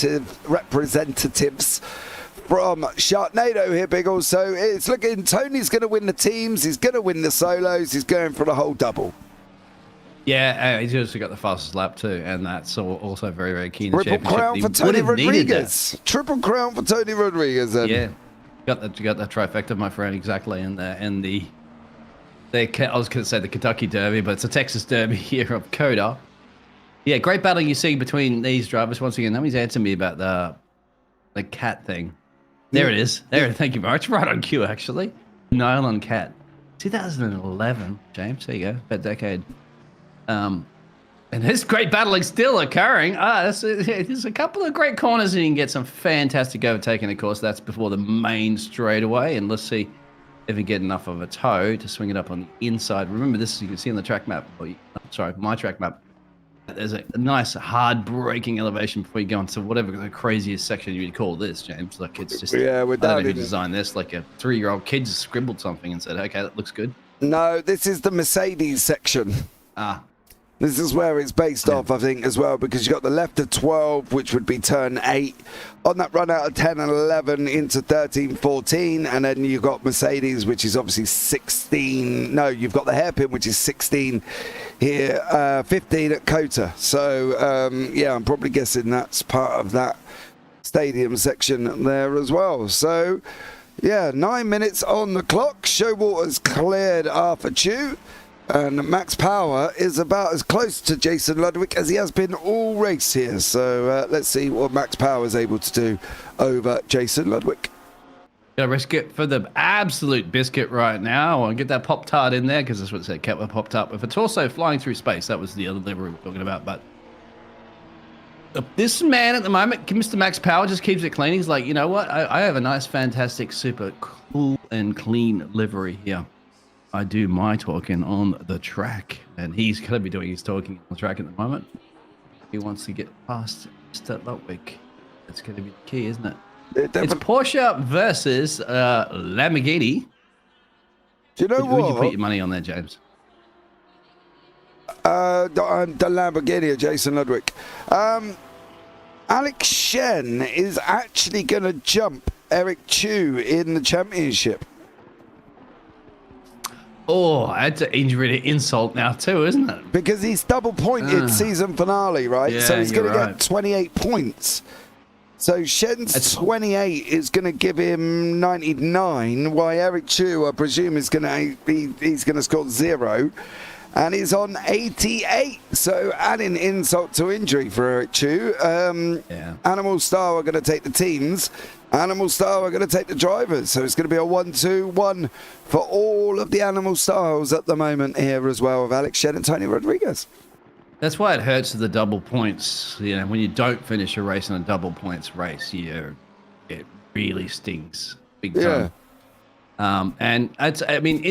from Sharknado here, Biggles. So it's looking, Tony's going to win the teams, he's going to win the solos, he's going for the whole double. Yeah, he's also got the fastest lap too, and that's also very, very keen. Triple crown for Tony Rodriguez. Triple crown for Tony Rodriguez. Then. Yeah, got the trifecta, my friend, exactly. And I was going to say the Kentucky Derby, but it's a Texas Derby here of Coda. Yeah, great battle you see between these drivers. Once again, nobody's answered me about the cat thing. There it is. Thank you very much. Right on cue, actually. Nylon cat. 2011, James. There you go. That decade. And this great battling still occurring. There's a couple of great corners and you can get some fantastic overtaking. Of course, that's before the main straightaway. And let's see if we get enough of a toe to swing it up on the inside. Remember, this you can see on the track map. My track map. There's a nice hard braking elevation before you go into whatever the craziest section you'd call this, James. Like it's just we're I don't know down who designed this. Like a 3-year-old kid just scribbled something and said, "Okay, that looks good." No, this is the Mercedes section. This is where it's based off, I think, as well, because you've got the left of 12, which would be turn 8, on that run out of 10 and 11 into 13, 14, and then you've got Mercedes, which is obviously 16. No, you've got the hairpin, which is 16 here, 15 at Cota. So, yeah, I'm probably guessing that's part of that stadium section there as well. So, Yeah, 9 minutes on the clock. Showwater's cleared Arthur Chu. And Max Power is about as close to Jason Ludwig as he has been all race here. So let's see what Max Power is able to do over Jason Ludwig. Gonna risk it for the absolute biscuit right now. I'll get that Pop-Tart in there because that's what it said, kept with Pop-Tart. With a torso flying through space, that was the other lever we were talking about. But this man at the moment, Mr. Max Power, just keeps it clean. He's like, you know what? I have a nice, fantastic, super cool and clean livery here. I do my talking on the track, and he's going to be doing his talking on the track at the moment. He wants to get past Mr. Ludwig. That's going to be the key, isn't it? It's Porsche versus Lamborghini. Do you know what? Would you put your money on there, James? The Lamborghini of Jason Ludwig. Alex Shen is actually going to jump Eric Chu in the championship. Oh, that's an injury to insult now too, isn't it? Because he's double pointed season finale, right? Yeah, so he's going to right. get 28 points. So Shen's 28 is going to give him 99, while Eric Chu, I presume, is going to he's going to score 0, and he's on 88. So adding insult to injury for Eric Chu. Animal Star are going to take the teams. Animal Star are going to take the drivers. So it's going to be a 1-2-1 for all of the Animal Stars at the moment here as well, with Alex Shen and Tony Rodriguez. That's why it hurts the double points. You know, when you don't finish a race in a double points race, it really stings big time. And I mean,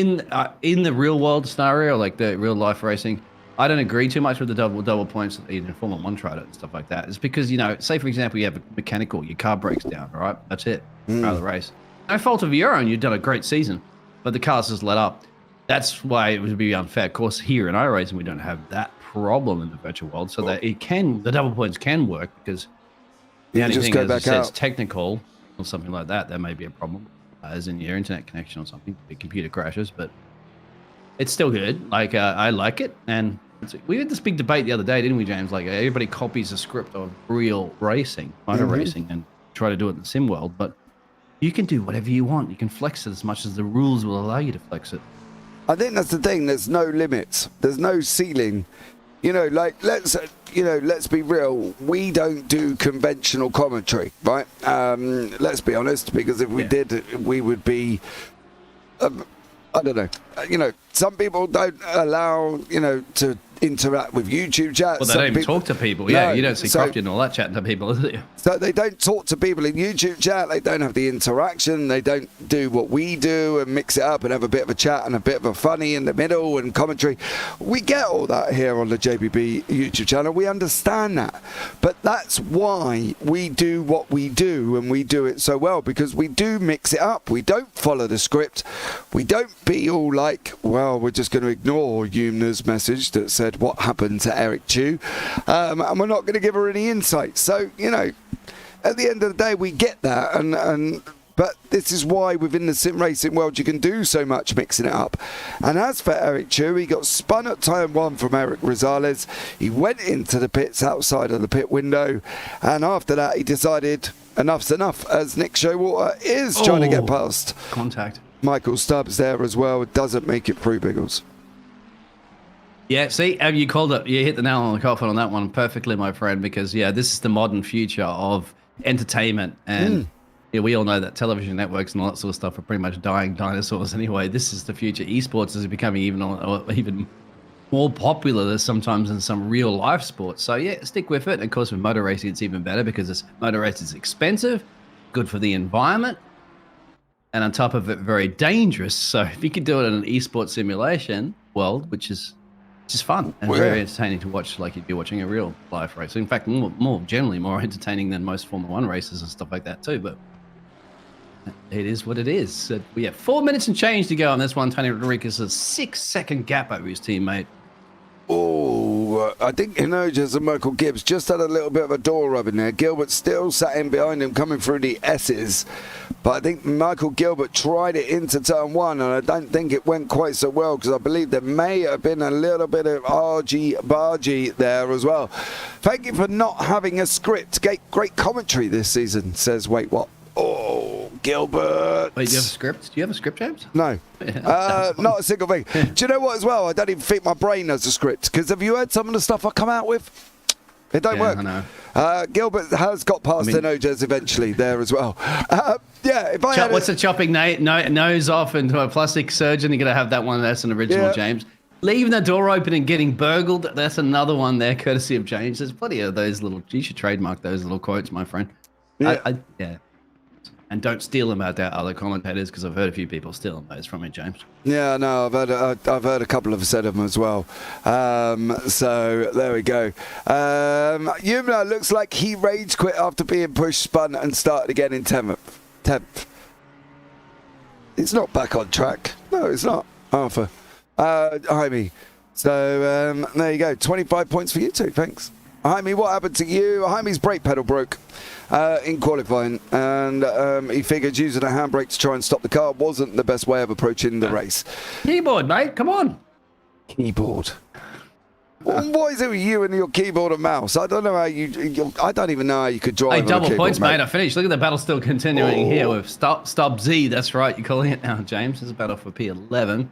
in the real world scenario, like the real life racing, I don't agree too much with the double points. Even Formula One tried it and stuff like that. It's because, you know, say for example you have a mechanical, your car breaks down, right? That's it. Out of the race. No fault of your own. You've done a great season, but the car's just let up. That's why it would be unfair. Of course, here in iRacing, we don't have that problem in the virtual world, so that the double points can work, because the only thing is if it's technical or something like that, there may be a problem, as in your internet connection or something, the computer crashes, but it's still good. Like I like it, and we had this big debate the other day, didn't we, James? Like everybody copies a script of real racing, motor racing, and try to do it in the sim world, but you can do whatever you want. You can flex it as much as the rules will allow you to flex it. I think that's the thing. There's no limits. There's no ceiling. You know, like let's be real. We don't do conventional commentary, right? Let's be honest, because if we did, we would be. I don't know. You know, some people don't allow to interact with YouTube chat. Well, they don't even talk to people. Yeah, you don't see Crofty and all that chatting to people, is it? So they don't talk to people in YouTube chat. They don't have the interaction. They don't do what we do and mix it up and have a bit of a chat and a bit of a funny in the middle and commentary. We get all that here on the JPB YouTube channel. We understand that. But that's why we do what we do, and we do it so well, because we do mix it up. We don't follow the script. We don't be all like, well, we're just going to ignore Yumna's message that said what happened to Eric Chu, and we're not going to give her any insight. So, you know, at the end of the day, we get that, but this is why within the sim racing world you can do so much mixing it up. And as for Eric Chu, he got spun at turn 1 from Eric Rosales. He went into the pits outside of the pit window, and after that he decided enough's enough, as Nick Showwater is trying to get past Contact. Michael Stubbs there as well. It doesn't make it through, Biggles. Yeah, see, you called it. You hit the nail on the coffin on that one perfectly, my friend, because, this is the modern future of entertainment. And we all know that television networks and all that sort of stuff are pretty much dying dinosaurs anyway. This is the future. Esports is becoming even more popular than sometimes in some real life sports. So, stick with it. And of course, with motor racing, it's even better because motor racing is expensive, good for the environment, and on top of it, very dangerous. So if you could do it in an esports simulation world, which is just fun and very entertaining to watch, like you'd be watching a real live race. In fact, more generally more entertaining than most Formula One races and stuff like that too. But it is what it is. So we have 4 minutes and change to go on this one. Tony Rodriguez has a 6-second gap over his teammate. I think Hinojas and Michael Gibbs just had a little bit of a door rubbing there. Gilbert still sat in behind him, coming through the S's. But I think Michael Gilbert tried it into turn 1, and I don't think it went quite so well, because I believe there may have been a little bit of argy-bargy there as well. Thank you for not having a script. Great commentary this season, says Wait What. Gilbert. Wait, do you have a script? Do you have a script, James? No. Not a single thing. Do you know what as well? I don't even think my brain has a script, because have you heard some of the stuff I come out with? It don't work. I know. Gilbert has got past the Ojas eventually there as well. If I what's the chopping nose off into a plastic surgeon? You're going to have that one. That's an original, James. Leaving the door open and getting burgled. That's another one there, courtesy of James. There's plenty of those little... You should trademark those little quotes, my friend. Yeah. And don't steal them out there, other commentators, because I've heard a few people stealing those from me, James. Yeah, no, I've heard a couple have said them as well. So there we go. Yumna looks like he rage quit after being pushed, spun, and started again in 10th. It's not back on track. No, it's not, Arthur. Jaime. So there you go. 25 points for you two. Thanks. Jaime, what happened to you? Jaime's brake pedal broke in qualifying, and he figured using a handbrake to try and stop the car wasn't the best way of approaching the race. Keyboard, mate. Come on. Keyboard. What is it with you and your keyboard and mouse? I don't know how I don't even know how you could drive. Hey, on a double keyboard, points, mate. I finished. Look at the battle still continuing here with Stop Z. That's right. You're calling it now, James. It's a battle for P11.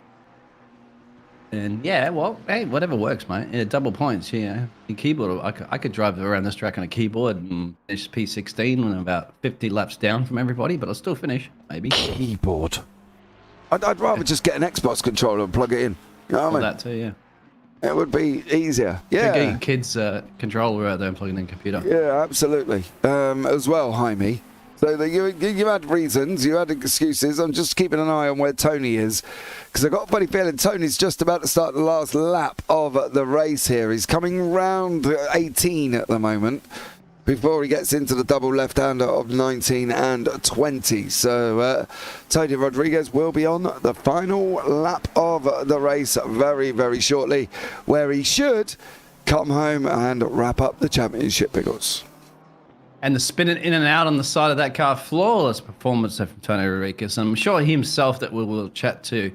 And yeah, well, hey, whatever works, mate. Yeah, double points. Yeah, the keyboard. I could drive around this track on a keyboard and finish P16 when I'm about 50 laps down from everybody, but I'll still finish, maybe. Keyboard. I'd rather just get an Xbox controller and plug it in. You know what I mean? That too, yeah. It would be easier. Yeah. Get your kids' controller out there and plug it in the computer. Yeah, absolutely. As well, Jaime. So you had reasons, you had excuses. I'm just keeping an eye on where Tony is, because I've got a funny feeling Tony's just about to start the last lap of the race here. He's coming round 18 at the moment before he gets into the double left-hander of 19 and 20. So Tony Rodriguez will be on the final lap of the race very, very shortly, where he should come home and wrap up the championship, Biggles. And the spinning in and out on the side of that car, flawless performance from Tony Rodriguez. I'm sure himself that we'll chat to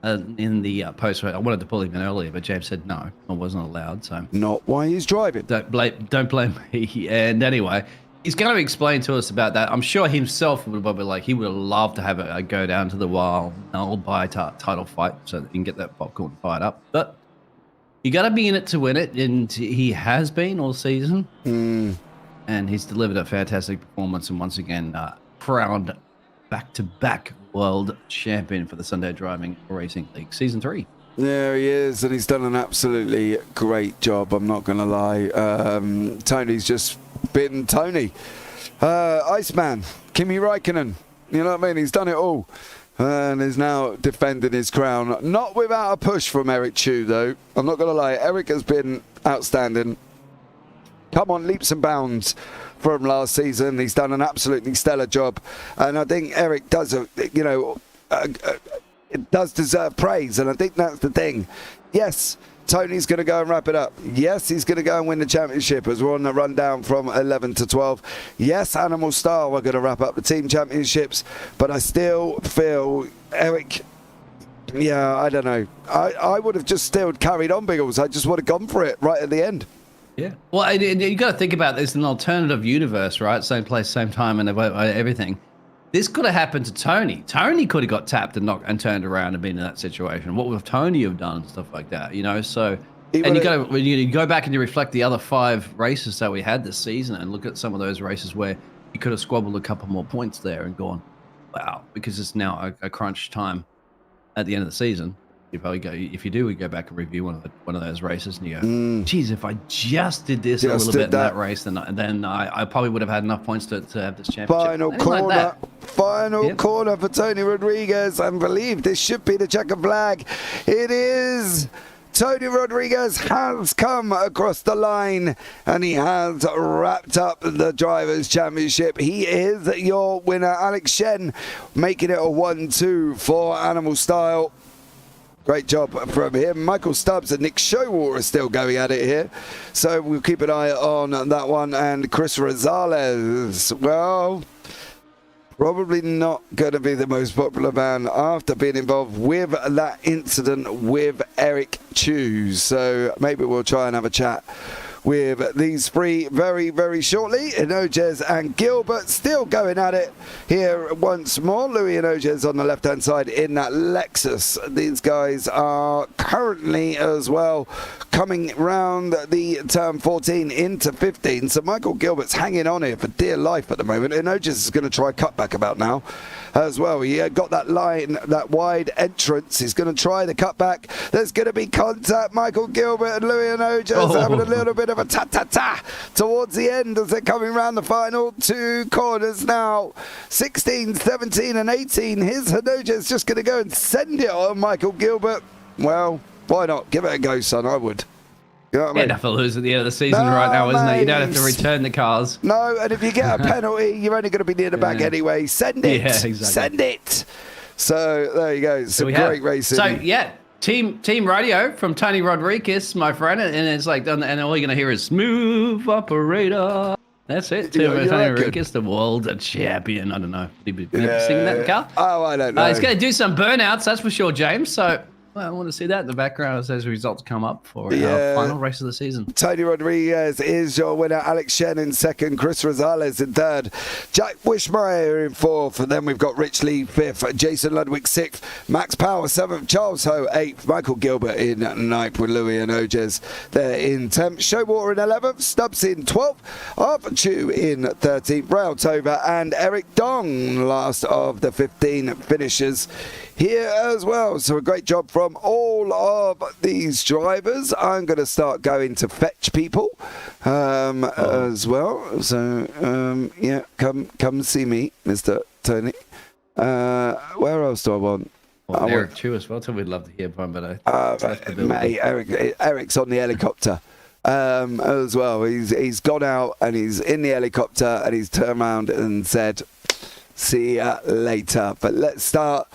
in the post. I wanted to pull him in earlier, but James said no, I wasn't allowed. So not why he's driving. Don't blame me. And anyway, he's going to explain to us about that. I'm sure himself would probably he would love to have a go down to the wire, null by title fight, so that he can get that popcorn fired up. But you got to be in it to win it, and he has been all season. And he's delivered a fantastic performance, and once again, crowned back-to-back world champion for the Sunday Driving Racing League Season 3. There he is, and he's done an absolutely great job, I'm not going to lie. Tony's just been Tony. Iceman, Kimi Räikkönen, you know what I mean? He's done it all. And is now defending his crown. Not without a push from Eric Chu, though. I'm not going to lie, Eric has been outstanding. Come on, leaps and bounds from last season. He's done an absolutely stellar job, and I think Eric does, it does deserve praise, and I think that's the thing. Yes, Tony's going to go and wrap it up. Yes, he's going to go and win the championship as we're on the rundown from 11 to 12. Yes, Animal Star are going to wrap up the team championships, but I still feel Eric... Yeah, I don't know. I would have just still carried on, Biggles. I just would have gone for it right at the end. Yeah. Well, you got to think about this in an alternative universe, right? Same place, same time, and everything. This could have happened to Tony. Tony could have got tapped and turned around and been in that situation. What would Tony have done and stuff like that, you know? So, and you go back and you reflect the other 5 races that we had this season and look at some of those races where you could have squabbled a couple more points there and gone, wow, because it's now a crunch time at the end of the season. You probably go, if you do, we go back and review one of those races, and you go, geez, if I just did this a little bit in that race, then I probably would have had enough points to have this championship. Final corner for Tony Rodriguez. I believe this should be the checkered flag. It is. Tony Rodriguez has come across the line, and he has wrapped up the Drivers' Championship. He is your winner. Alex Shen making it a 1-2 for Animal Style. Great job from him. Michael Stubbs and Nick Showalter are still going at it here. So we'll keep an eye on that one. And Chris Rosales, well, probably not going to be the most popular man after being involved with that incident with Eric Chu. So maybe we'll try and have a chat with these three very, very shortly. Inojes and Gilbert still going at it here once more. Louis Inojes on the left-hand side in that Lexus. These guys are currently as well coming round the turn 14 into 15. So Michael Gilbert's hanging on here for dear life at the moment. Inojes is going to try cutback about now as well. He got that line, that wide entrance. He's going to try the cutback. There's going to be contact. Michael Gilbert and Louis Inojes having a little bit of a ta-ta-ta towards the end as they're coming round the final two corners now. 16, 17 and 18. Here's Inojes just going to go and send it on Michael Gilbert. Well, why not? Give it a go, son. I would. You know what I mean? Enough to lose at the end of the season right now, isn't it? You don't have to return the cars. No, and if you get a penalty, you're only going to be near the back anyway. Send it. Yeah, exactly. Send it. So there you go. Some great racing. So yeah, team radio from Tony Rodriguez, my friend, and it's like, and all you're going to hear is smooth operator. That's it. Tony Rodriguez, the world champion. I don't know. Did he sing that in the car? Oh, I don't know. He's going to do some burnouts, that's for sure, James. So. Well, I want to see that in the background as those results come up for our final race of the season. Tony Rodriguez is your winner. Alex Shen in second. Chris Rosales in third. Jack Wishmeyer in fourth. And then we've got Rich Lee fifth. Jason Ludwig sixth. Max Power seventh. Charles Ho eighth. Michael Gilbert in ninth with Louis Inojes there in 10th. Showwater in 11th. Stubbs in 12th. Arthur Chu in 13th. Rail Tover and Eric Dong last of the 15 finishers here as well. So a great job from all of these drivers. I'm going to start going to fetch people as well. So yeah, come see me, Mr. Tony. Where else do I want? Well, Eric Chu as well. So we'd love to hear from, but mate, Eric's on the helicopter as well. He's gone out and he's in the helicopter and he's turned around and said, "See ya later." But let's start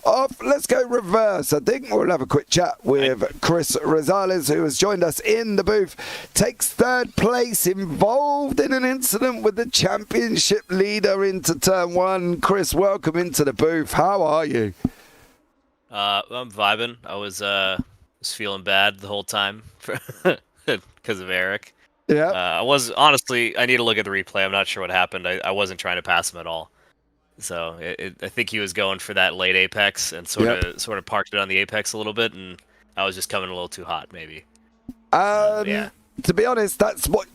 off. Let's go reverse. I think we'll have a quick chat with Chris Rosales, who has joined us in the booth. Takes third place, involved in an incident with the championship leader into turn one. Chris, welcome into the booth. How are you? I'm vibing. I was feeling bad the whole time because of Eric. Yeah. I was honestly. I need to look at the replay. I'm not sure what happened. I wasn't trying to pass him at all. So I think he was going for that late apex and sort of parked it on the apex a little bit, and I was just coming a little too hot, maybe. Yeah. To be honest, that's what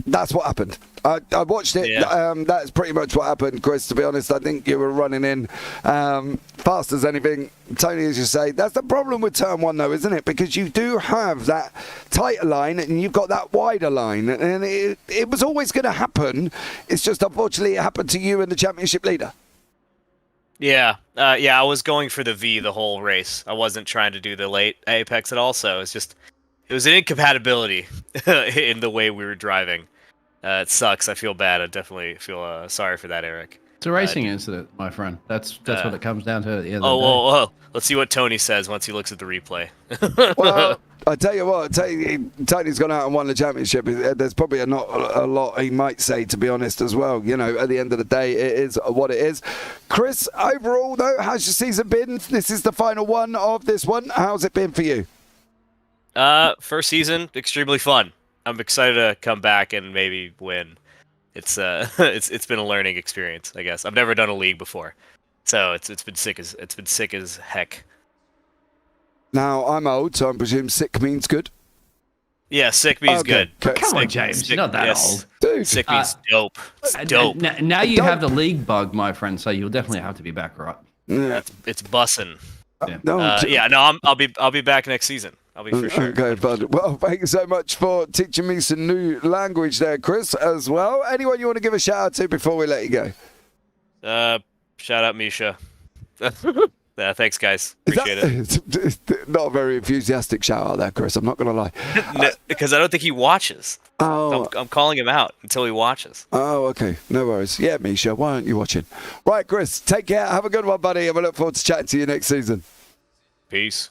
happened. I watched it. Yeah. That's pretty much what happened, Chris. To be honest, I think you were running in fast as anything. Tony, as you say, that's the problem with turn one, though, isn't it? Because you do have that tighter line and you've got that wider line, and it was always going to happen. It's just unfortunately it happened to you and the championship leader. Yeah, I was going for the V the whole race. I wasn't trying to do the late apex at all, so it was an incompatibility in the way we were driving. It sucks. I feel bad. I definitely feel sorry for that, Eric. It's a racing incident, my friend. That's what it comes down to at the end of the day. Oh, let's see what Tony says once he looks at the replay. Well, I tell you what, Tony's gone out and won the championship. There's probably not a lot he might say, to be honest, as well. You know, at the end of the day, it is what it is. Chris, overall, though, how's your season been? This is the final one of this one. How's it been for you? First season, extremely fun. I'm excited to come back and maybe win. It's been a learning experience, I guess. I've never done a league before, so it's been sick as heck. Now, I'm old, so I presume sick means good? Yeah, sick means good. Come on, James. You're not that old. Dude. Sick means dope. It's dope. Now you have the league bug, my friend, so you'll definitely have to be back, right? Yeah. It's bussin'. No, I'll be back next season. I'll be for sure. Okay, bud. Well, thank you so much for teaching me some new language there, Chris, as well. Anyone you want to give a shout out to before we let you go? Shout out Misha. Thanks, guys. Appreciate it. Not a very enthusiastic shout out there, Chris. I'm not going to lie. No, because I don't think he watches. Oh. I'm calling him out until he watches. Oh, okay. No worries. Yeah, Misha, why aren't you watching? Right, Chris, take care. Have a good one, buddy. And we look forward to chatting to you next season. Peace.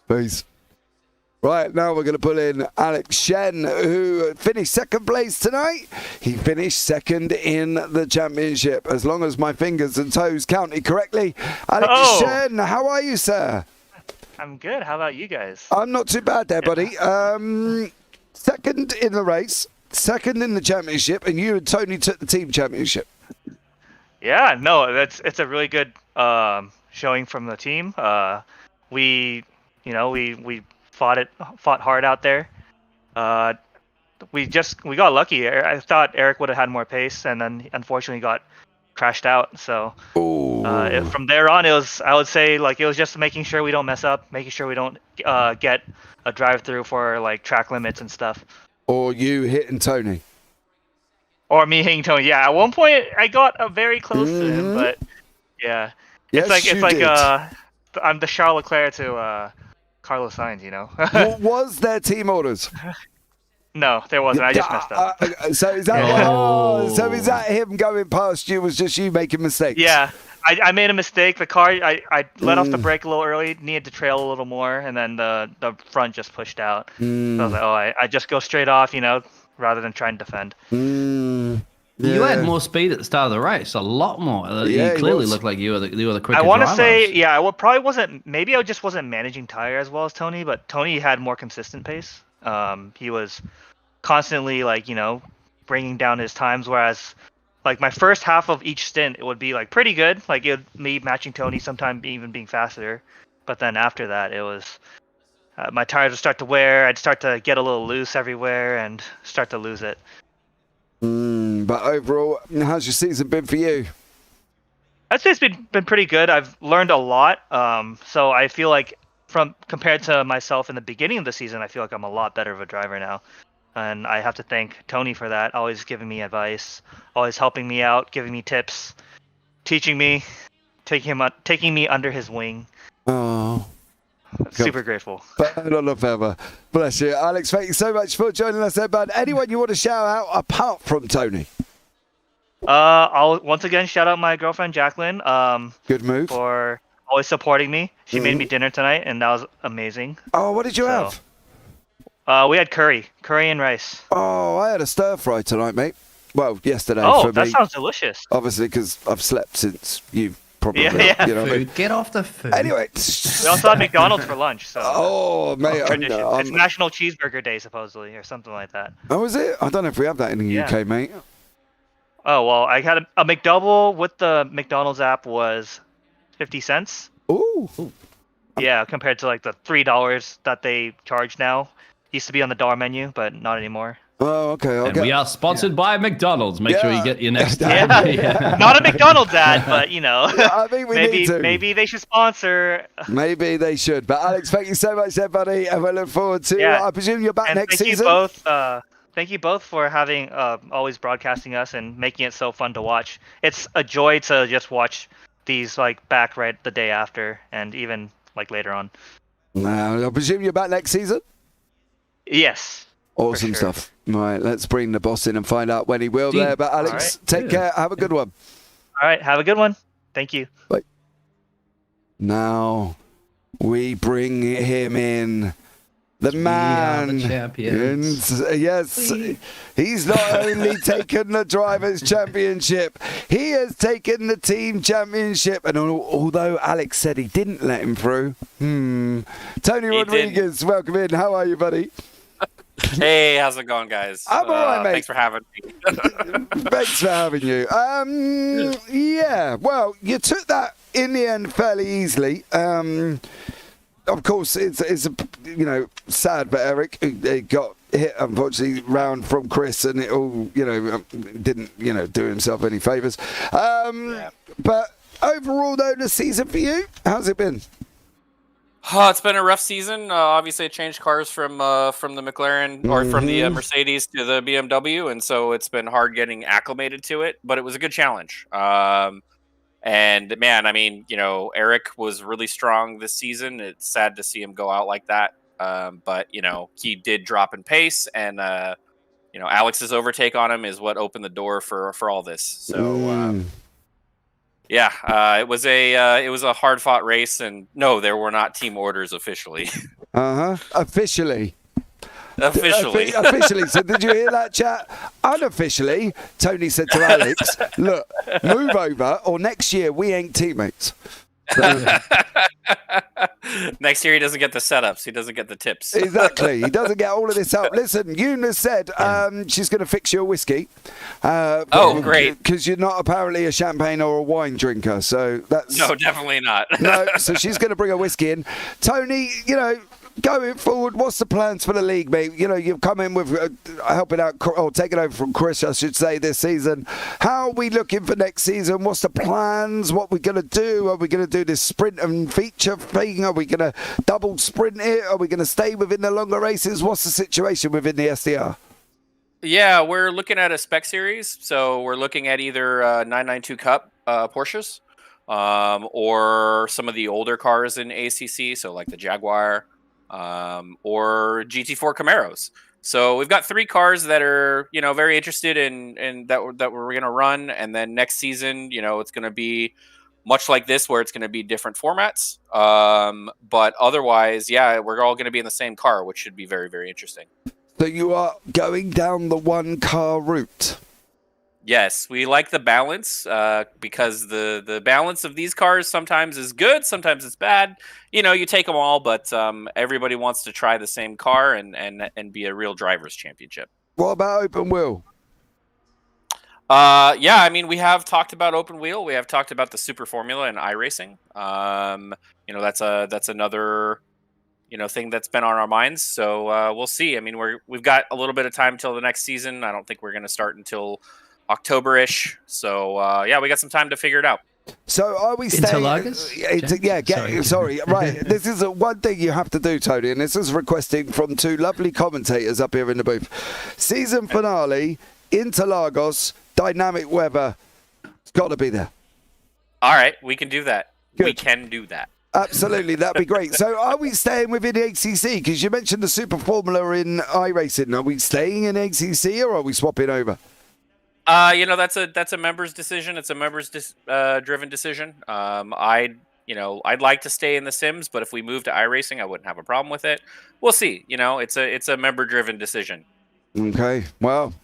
Right, now we're going to pull in Alex Shen, who finished second place tonight. He finished second in the championship, as long as my fingers and toes counted correctly. Alex Shen, how are you, sir? I'm good. How about you guys? I'm not too bad there, buddy. Second in the race. second in the championship, and you and Tony took the team championship. Yeah, no, it's a really good showing from the team. We fought hard out there. We got lucky. I thought Eric would have had more pace, and then unfortunately got crashed out. So from there on, I would say it was just making sure we don't mess up, making sure we don't get a drive through for like track limits and stuff. Or you hitting Tony. Or me hitting Tony. Yeah, at one point I got very close to him, but yeah. Yes, it's like I'm the Charles Leclerc to Carlos Sainz, you know. What was their team orders? No, there wasn't. I just messed up. So is that so is that him going past you? Was just you making mistakes? Yeah, I made a mistake. The car, I let off the brake a little early, needed to trail a little more, and then the front just pushed out. So I was like, I just go straight off, rather than trying to defend. You had more speed at the start of the race, a lot more. You clearly looked like you were the quicker I want to driver. say, I probably wasn't. Maybe I just wasn't managing tire as well as Tony, but Tony had more consistent pace. He was constantly bringing down his times, whereas like my first half of each stint it would be like pretty good, like me matching Tony, sometimes even being faster, but then after that it was my tires would start to wear, I'd start to get a little loose everywhere and start to lose it. But overall, how's your season been for you? I'd say it's been pretty good. I've learned a lot, so I feel like compared to myself in the beginning of the season, I feel like I'm a lot better of a driver now. And I have to thank Tony for that, always giving me advice, always helping me out, giving me tips, teaching me, taking me under his wing. Oh, super grateful. But not love ever. Bless you. Alex, thank you so much for joining us there, bud. Anyone you want to shout out apart from Tony? I'll once again shout out my girlfriend, Jacqueline. Good move. For always supporting me. She made me dinner tonight, and that was amazing. Oh, what did you have? We had curry and rice. Oh, I had a stir fry tonight, mate. Well, yesterday. Oh, for that me. sounds delicious. Obviously, because I've slept since you probably. Yeah. You know what I mean? Get off the food. Anyway. We also had McDonald's for lunch. So. Oh, mate. Tradition. It's National Cheeseburger Day, supposedly, or something like that. Oh, is it? I don't know if we have that in the UK, mate. Oh, well, I had a McDouble with the McDonald's app was 50 cents. Ooh. Yeah, compared to like the $3 that they charge now. Used to be on the dollar menu, but not anymore. Oh, okay. And we are sponsored by McDonald's. Make sure you get your next time. Not a McDonald's ad, but I think we need to. Maybe they should sponsor. Maybe they should. But Alex, thank you so much there, buddy. And we look forward to, I presume you're back next season. Thank you both for having always broadcasting us and making it so fun to watch. It's a joy to just watch these back right the day after and even later on. Now, I presume you're back next season? Yes. Awesome stuff. Right, let's bring the boss in and find out when he will there. But Alex, take care. Have a good one. All right, have a good one. Thank you. Bye. Now we bring him in. The man. We are the champions. Yes, he's not only taken the Drivers' Championship, he has taken the Team Championship. And although Alex said he didn't let him through, Tony Rodriguez, welcome in. How are you, buddy? Hey, how's it going, guys? I'm all right, mate. Thanks for having me. Thanks for having you. Yeah, well, you took that in the end fairly easily. Of course, it's sad for Eric. He got hit, unfortunately, round from Chris, and it all, didn't, do himself any favours. But overall, though, the season for you, how's it been? It's been a rough season. Obviously, I changed cars from the McLaren or from the Mercedes to the BMW, and so it's been hard getting acclimated to it. But it was a good challenge. And man, I mean, Eric was really strong this season. It's sad to see him go out like that. But he did drop in pace, and Alex's overtake on him is what opened the door for all this. So it was a hard fought race, and no, there were not team orders officially. Officially. Officially. So did you hear that, chat? Unofficially, Tony said to Alex, look, move over or next year we ain't teammates. Next year he doesn't get the setups. He doesn't get the tips. Exactly. He doesn't get all of this help. Listen, Eunice said she's going to fix you a whiskey. Great. Because you're not apparently a champagne or a wine drinker. So that's... No, definitely not. No, so she's going to bring a whiskey in. Tony, going forward, what's the plans for the league, mate? You've come in with helping out, or taking over from Chris, I should say, this season. How are we looking for next season? What's the plans? What are we going to do? Are we going to do this sprint and feature thing? Are we going to double sprint it? Are we going to stay within the longer races? What's the situation within the SDR? Yeah, we're looking at a spec series. So we're looking at either 992 Cup Porsches or some of the older cars in ACC, so like the Jaguar, or GT4 Camaros. So we've got 3 cars that are, very interested in that we're going to run. And then next season, it's going to be much like this, where it's going to be different formats. But otherwise, yeah, we're all going to be in the same car, which should be very, very interesting. So you are going down the one car route. Yes, we like the balance because the balance of these cars sometimes is good, sometimes it's bad. You take them all, but everybody wants to try the same car and be a real driver's championship. What about open wheel? Yeah, I mean, we have talked about open wheel. We have talked about the Super Formula and iRacing. That's another thing that's been on our minds. So we'll see. I mean, we've got a little bit of time till the next season. I don't think we're going to start until October-ish. So, yeah, we got some time to figure it out. So are we staying... Interlagos? Sorry. Right. This is one thing you have to do, Tony, and this is requesting from 2 lovely commentators up here in the booth. Season finale, Interlagos, dynamic weather. It's got to be there. All right, we can do that. Good. We can do that. Absolutely, that'd be great. So are we staying within the ACC? Because you mentioned the Super Formula in iRacing. Are we staying in ACC or are we swapping over? That's a members' decision. It's a members' driven decision. I'd like to stay in the Sims, but if we move to iRacing, I wouldn't have a problem with it. We'll see. It's a member-driven decision. Okay, well,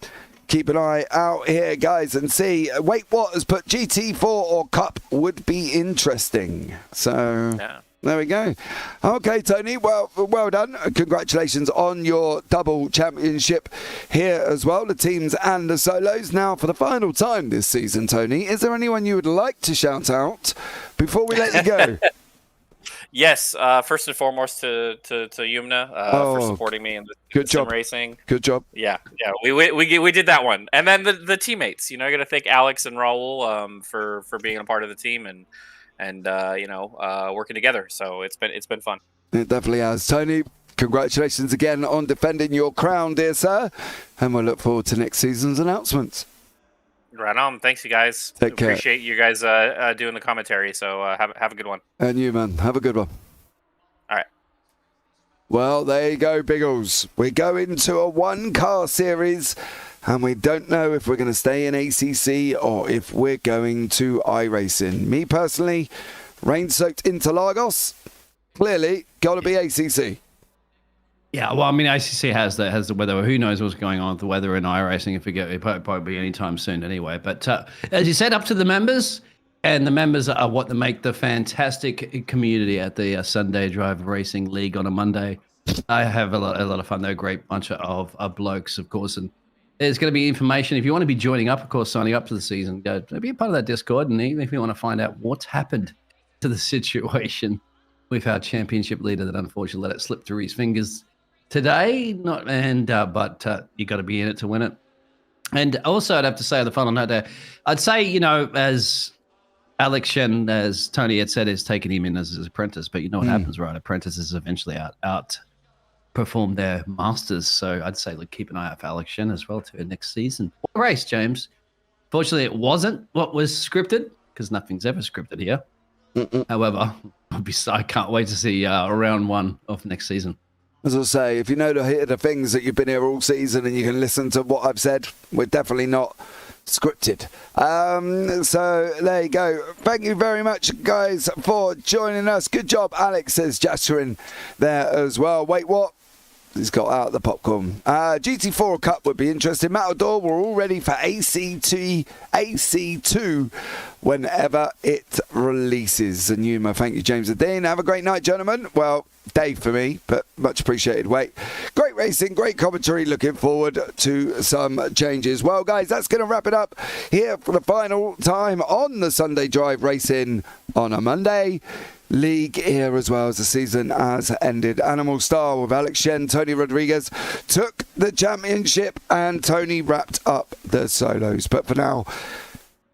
keep an eye out here, guys, and see. Wait, what has put GT4 or Cup would be interesting. So... yeah. There we go. Okay, Tony, well done. Congratulations on your double championship here as well, the teams and the solos. Now, for the final time this season, Tony, is there anyone you would like to shout out before we let you go? Yes, first and foremost to Yumna for supporting me in the sim racing. Good job. Yeah, we did that one, and then the teammates. I got to thank Alex and Raul for being a part of the team and working together. So it's been fun. It definitely has. Tony, congratulations again on defending your crown, dear sir, and we'll look forward to next season's announcements. Right on. Thanks, you guys. Take care. Appreciate you guys doing the commentary. So have a good one. And you, man. Have a good one. All right. Well, there you go, Biggles. We're going to a one-car series, and we don't know if we're going to stay in ACC or if we're going to iRacing. Me, personally, rain-soaked Interlagos, clearly got to be ACC. Yeah, well, I mean, ACC has the weather. Who knows what's going on with the weather in iRacing if we get it won't be anytime soon anyway. But as you said, up to the members, and the members are what make the fantastic community at the Sunday Drive Racing League on a Monday. I have a lot of fun. They're a great bunch of blokes, of course, and there's going to be information. If you want to be joining up, of course, signing up to the season, go be a part of that Discord. And even if you want to find out what's happened to the situation with our championship leader that unfortunately let it slip through his fingers today, but you got to be in it to win it. And also, I'd have to say on the final note there, I'd say, as Alex Shen, as Tony had said, is taking him in as his apprentice, but you know what happens, right? Apprentices eventually outperform their masters. So I'd say, keep an eye out for Alex Shen as well to next season. What race, James? Fortunately, it wasn't what was scripted, because nothing's ever scripted here. However, I can't wait to see round 1 of next season. As I say, if you know the things that you've been here all season and you can listen to what I've said, we're definitely not scripted. So there you go. Thank you very much, guys, for joining us. Good job, Alex, says Jasperin there as well. Wait, what? He's got out the popcorn. GT4 Cup would be interesting. Matador, we're all ready for AC2 whenever it releases. And Yuma, thank you, James and Dean. Have a great night, gentlemen. Well, day for me, but much appreciated. Great racing, great commentary. Looking forward to some changes. Well, guys, that's going to wrap it up here for the final time on the Sunday Drive Racing on a Monday. League here as well as the season has ended. Animal Star with Alex Shen, Tony Rodriguez took the championship and Tony wrapped up the solos. But for now,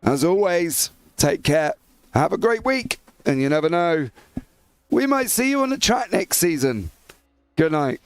as always, take care. Have a great week. And you never know, we might see you on the track next season. Good night.